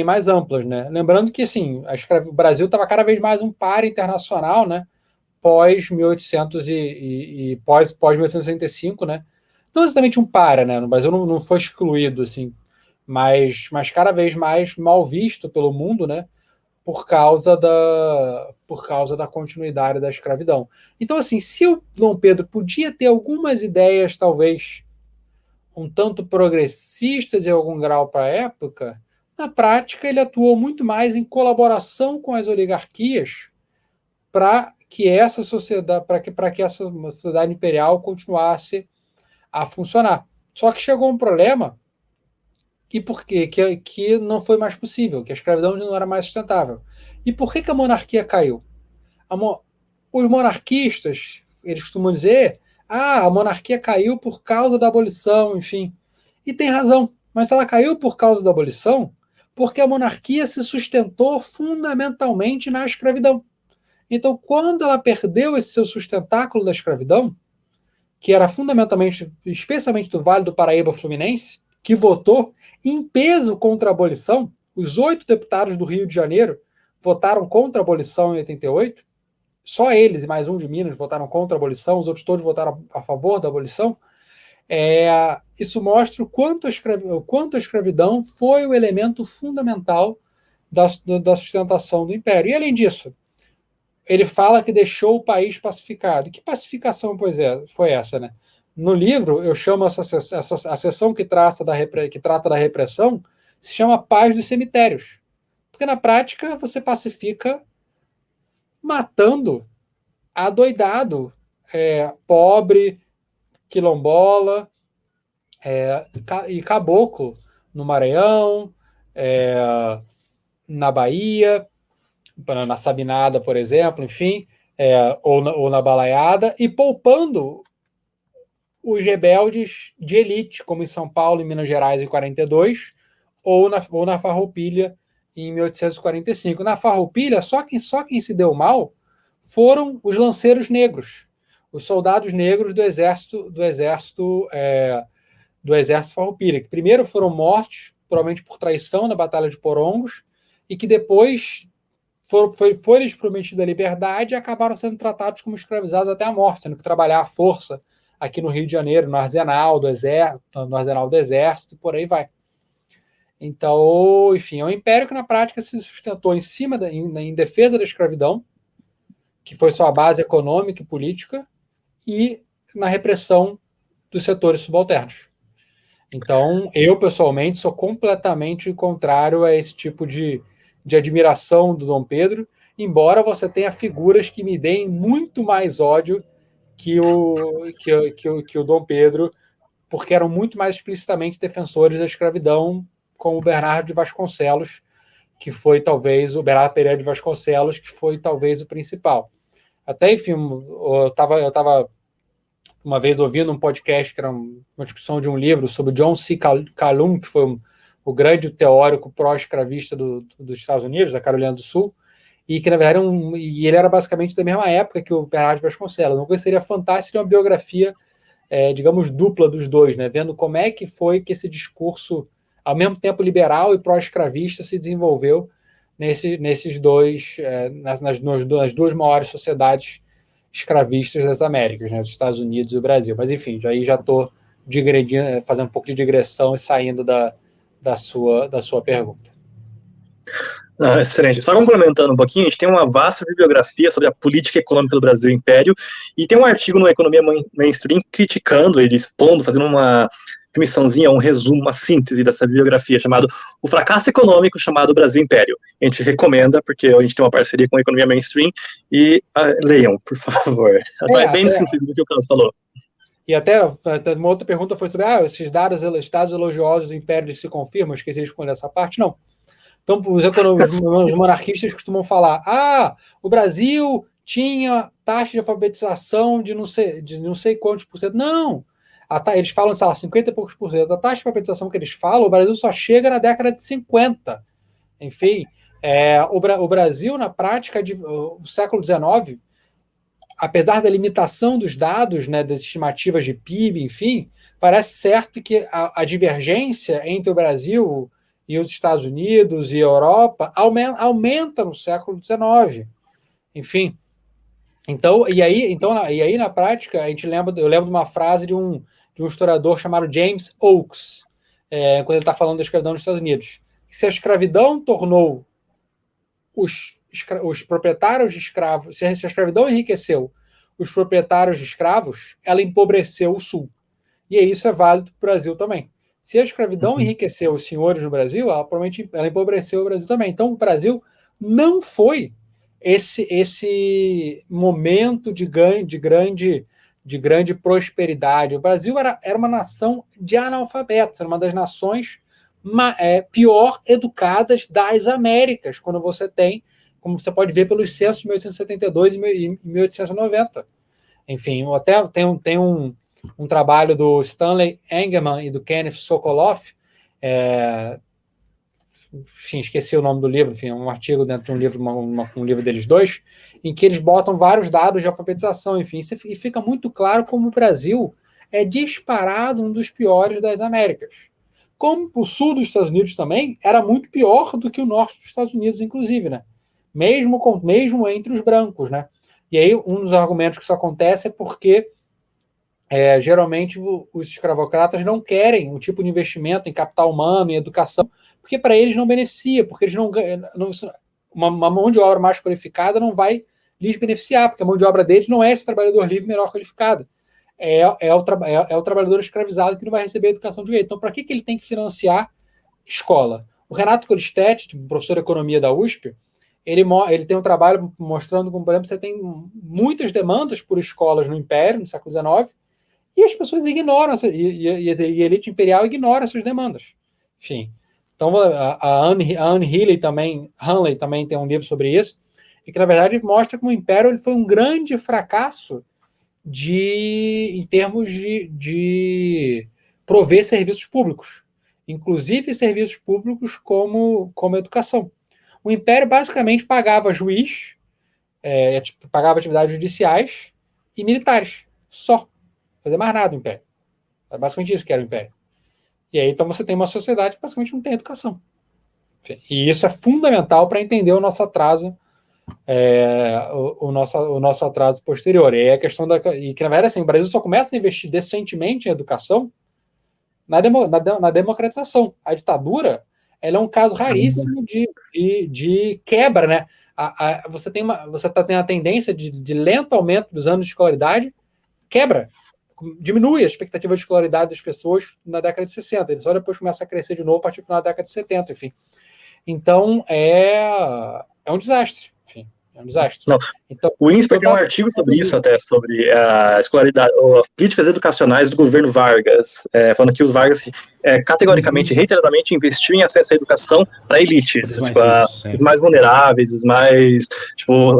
mais amplas, né? Lembrando que assim, o Brasil estava cada vez mais um par internacional, né? Pós 1800 e pós 1865, né? Não exatamente um para, né? No Brasil não foi excluído, assim, mas cada vez mais mal visto pelo mundo, né? Por causa da continuidade da escravidão. Então, assim, se o Dom Pedro podia ter algumas ideias, talvez, um tanto progressistas em algum grau para a época, na prática ele atuou muito mais em colaboração com as oligarquias para que essa sociedade imperial continuasse a funcionar. Só que chegou um problema e por quê? Que não foi mais possível, que a escravidão não era mais sustentável. E por que a monarquia caiu? Os monarquistas, eles costumam dizer, a monarquia caiu por causa da abolição, enfim. E tem razão, mas ela caiu por causa da abolição porque a monarquia se sustentou fundamentalmente na escravidão. Então, quando ela perdeu esse seu sustentáculo da escravidão, que era fundamentalmente, especialmente do Vale do Paraíba Fluminense, que votou em peso contra a abolição, os 8 deputados do Rio de Janeiro votaram contra a abolição em 88, só eles e mais um de Minas votaram contra a abolição, os outros todos votaram a favor da abolição. Isso mostra o quanto a escravidão foi o elemento fundamental da sustentação do Império. E, além disso, ele fala que deixou o país pacificado. Que pacificação foi essa, né? No livro, eu chamo a seção que trata da repressão, se chama Paz dos Cemitérios. Porque, na prática, você pacifica matando adoidado, pobre, quilombola e caboclo no Maranhão, na Bahia, na Sabinada, por exemplo, enfim, ou na Balaiada, e poupando os rebeldes de elite, como em São Paulo e Minas Gerais em 42, ou na Farroupilha em 1845. Na Farroupilha, só quem se deu mal foram os lanceiros negros, os soldados negros do exército Farroupilha, que primeiro foram mortos, provavelmente por traição na Batalha de Porongos, e que depois foi-lhes prometida a liberdade e acabaram sendo tratados como escravizados até a morte, tendo que trabalhar à força aqui no Rio de Janeiro, no arsenal do exército, e por aí vai. Então, enfim, é um império que na prática se sustentou em defesa da escravidão, que foi sua base econômica e política, e na repressão dos setores subalternos. Então, eu, pessoalmente, sou completamente contrário a esse tipo de admiração do Dom Pedro, embora você tenha figuras que me deem muito mais ódio que o Dom Pedro, porque eram muito mais explicitamente defensores da escravidão, como o Bernardo de Vasconcelos, que foi talvez o Bernardo Pereira de Vasconcelos, que foi talvez o principal. Até, enfim, eu estava uma vez ouvindo um podcast que era uma discussão de um livro sobre John C. Calhoun, que foi o grande teórico pró-escravista dos Estados Unidos, da Carolina do Sul, e que, na verdade, e ele era basicamente da mesma época que o Bernardo de Vasconcelos. Uma coisa que seria fantástica, seria uma biografia, digamos, dupla dos dois, né? Vendo como é que foi que esse discurso, ao mesmo tempo liberal e pró-escravista, se desenvolveu nesses dois, nas duas maiores sociedades escravistas das Américas, né? Os Estados Unidos e o Brasil. Mas, enfim, já estou fazendo um pouco de digressão e saindo da sua pergunta. Excelente. Só complementando um pouquinho, a gente tem uma vasta bibliografia sobre a política econômica do Brasil e Império, e tem um artigo no Economia Mainstream criticando ele, expondo, fazendo uma remissãozinha, um resumo, uma síntese dessa bibliografia, chamado O Fracasso Econômico chamado Brasil Império. A gente recomenda, porque a gente tem uma parceria com a Economia Mainstream, e leiam, por favor. Vai bem no sentido do que o Carlos falou. E até uma outra pergunta foi sobre esses dados elogiosos do Império se confirmam, esqueci de responder essa parte, não. Então, os monarquistas costumam falar, o Brasil tinha taxa de alfabetização de não sei quantos por cento. Não! Eles falam, sei lá, 50 e poucos por cento. A taxa de alfabetização que eles falam, o Brasil só chega na década de 50. Enfim, o Brasil, na prática, o século XIX, apesar da limitação dos dados, né, das estimativas de PIB, enfim, parece certo que a divergência entre o Brasil e os Estados Unidos e a Europa aumenta no século XIX. Enfim, e aí na prática eu lembro de uma frase de um historiador chamado James Oakes, quando ele está falando da escravidão nos Estados Unidos, que se a escravidão tornou os proprietários de escravos, se a escravidão enriqueceu os proprietários de escravos, ela empobreceu o Sul. E isso é válido para o Brasil também. Se a escravidão enriqueceu os senhores no Brasil, ela empobreceu o Brasil também. Então, o Brasil não foi esse momento de grande prosperidade. O Brasil era uma nação de analfabetos, era uma das nações pior educadas das Américas, quando você tem, como você pode ver pelos censos de 1872 e 1890. Enfim, até tem um trabalho do Stanley Engelman e do Kenneth Sokoloff, enfim, esqueci o nome do livro, enfim, um artigo dentro de um livro, um livro deles dois, em que eles botam vários dados de alfabetização, enfim, e fica muito claro como o Brasil é disparado um dos piores das Américas. Como o sul dos Estados Unidos também era muito pior do que o norte dos Estados Unidos, inclusive, né? Mesmo entre os brancos, né? E aí, um dos argumentos que isso acontece é porque geralmente os escravocratas não querem um tipo de investimento em capital humano, em educação, porque para eles não beneficia, porque eles uma mão de obra mais qualificada não vai lhes beneficiar, porque a mão de obra deles não é esse trabalhador livre melhor qualificado. É o trabalhador escravizado que não vai receber educação de direito. Então, para que ele tem que financiar escola? O Renato Colistetti, professor de economia da USP, ele tem um trabalho mostrando como, por exemplo, você tem muitas demandas por escolas no Império, no século XIX, e as pessoas ignoram, e a elite imperial ignora essas demandas. Enfim, então a Anne Hanley também tem um livro sobre isso, e que, na verdade, mostra como o Império ele foi um grande fracasso em termos de prover serviços públicos, inclusive serviços públicos como educação. O Império basicamente pagava juiz, pagava atividades judiciais e militares, só. Não fazia mais nada o Império. É basicamente isso que era o Império. E aí, então, você tem uma sociedade que basicamente não tem educação. E isso é fundamental para entender o nosso atraso o nosso atraso posterior. E a questão e que, na verdade, assim, o Brasil só começa a investir decentemente em educação na democratização. A ditadura, ela é um caso raríssimo de quebra, né? Você tá tendo a tendência de lento aumento dos anos de escolaridade, quebra, diminui a expectativa de escolaridade das pessoas na década de 60, ele só depois começa a crescer de novo a partir do final da década de 70, enfim. Então, é um desastre. Enfim, é um desastre. Não. Então, o INSPER tem um artigo sobre isso, até, sobre a escolaridade, as políticas educacionais do governo Vargas, falando que os Vargas categoricamente, reiteradamente, investiu em acesso à educação para elites, os mais vulneráveis, os mais,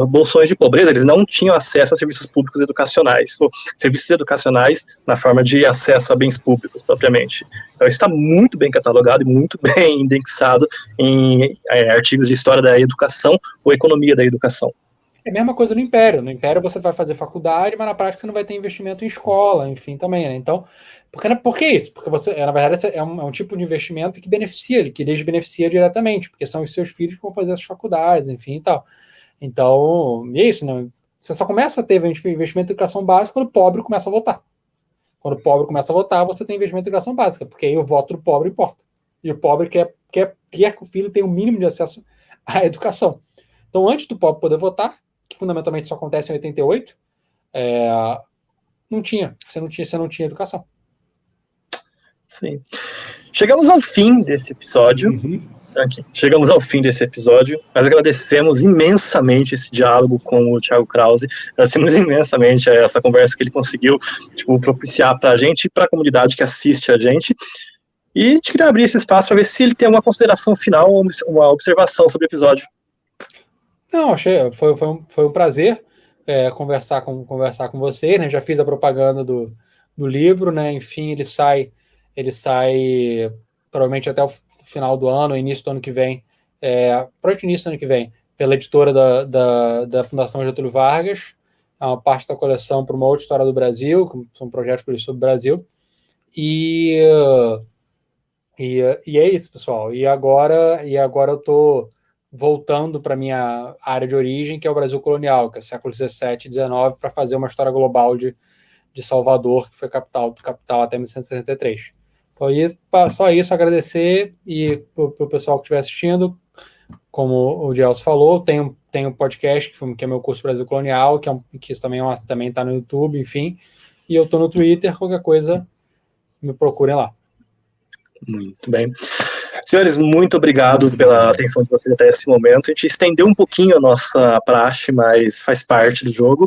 bolsões de pobreza, eles não tinham acesso a serviços públicos educacionais, ou serviços educacionais na forma de acesso a bens públicos, propriamente. Então, isso está muito bem catalogado e muito bem indexado em artigos de história da educação ou economia da educação. É a mesma coisa no Império. No Império você vai fazer faculdade, mas na prática você não vai ter investimento em escola, enfim, também, né? Então, por que isso? Porque você, na verdade, é um tipo de investimento que beneficia, que desbeneficia diretamente, porque são os seus filhos que vão fazer as faculdades, enfim e tal. Então, é isso, né? Você só começa a ter investimento em educação básica quando o pobre começa a votar. Quando o pobre começa a votar, você tem investimento em educação básica, porque aí o voto do pobre importa. E o pobre quer que o filho tenha o mínimo de acesso à educação. Então, antes do pobre poder votar, que fundamentalmente só acontece em 88, você não tinha educação. Sim. Chegamos ao fim desse episódio. Chegamos ao fim desse episódio. Nós agradecemos imensamente esse diálogo com o Thiago Krause. Agradecemos imensamente essa conversa que ele conseguiu propiciar para a gente e para a comunidade que assiste a gente. E a gente queria abrir esse espaço para ver se ele tem uma consideração final ou uma observação sobre o episódio. Não, foi um prazer conversar com você, né? Já fiz a propaganda do livro, né? Enfim, ele sai provavelmente até o final do ano, início do ano que vem, provavelmente início do ano que vem, pela editora da Fundação Getúlio Vargas, é uma parte da coleção para uma outra história do Brasil, que são projetos sobre o Brasil, e é isso, pessoal. E agora eu estou voltando para a minha área de origem, que é o Brasil colonial, que é século XVII e XIX, para fazer uma história global de Salvador, que foi capital até 1963. Então, só isso, agradecer, e para o pessoal que estiver assistindo, como o Gelson falou, tem um podcast, que é meu curso Brasil Colonial, que também está no YouTube, enfim, e eu estou no Twitter, qualquer coisa, me procurem lá. Muito bem. Senhores, muito obrigado pela atenção de vocês até esse momento. A gente estendeu um pouquinho a nossa praxe, mas faz parte do jogo.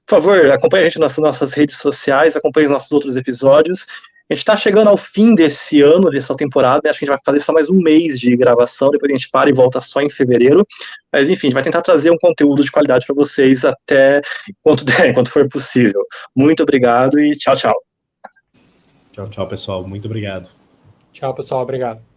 Por favor, acompanhe a gente nas nossas redes sociais, acompanhe os nossos outros episódios. A gente está chegando ao fim desse ano, dessa temporada, né? Acho que a gente vai fazer só mais um mês de gravação, depois a gente para e volta só em fevereiro. Mas, enfim, a gente vai tentar trazer um conteúdo de qualidade para vocês até enquanto for possível. Muito obrigado e tchau, tchau. Tchau, pessoal. Muito obrigado. Tchau, pessoal. Obrigado.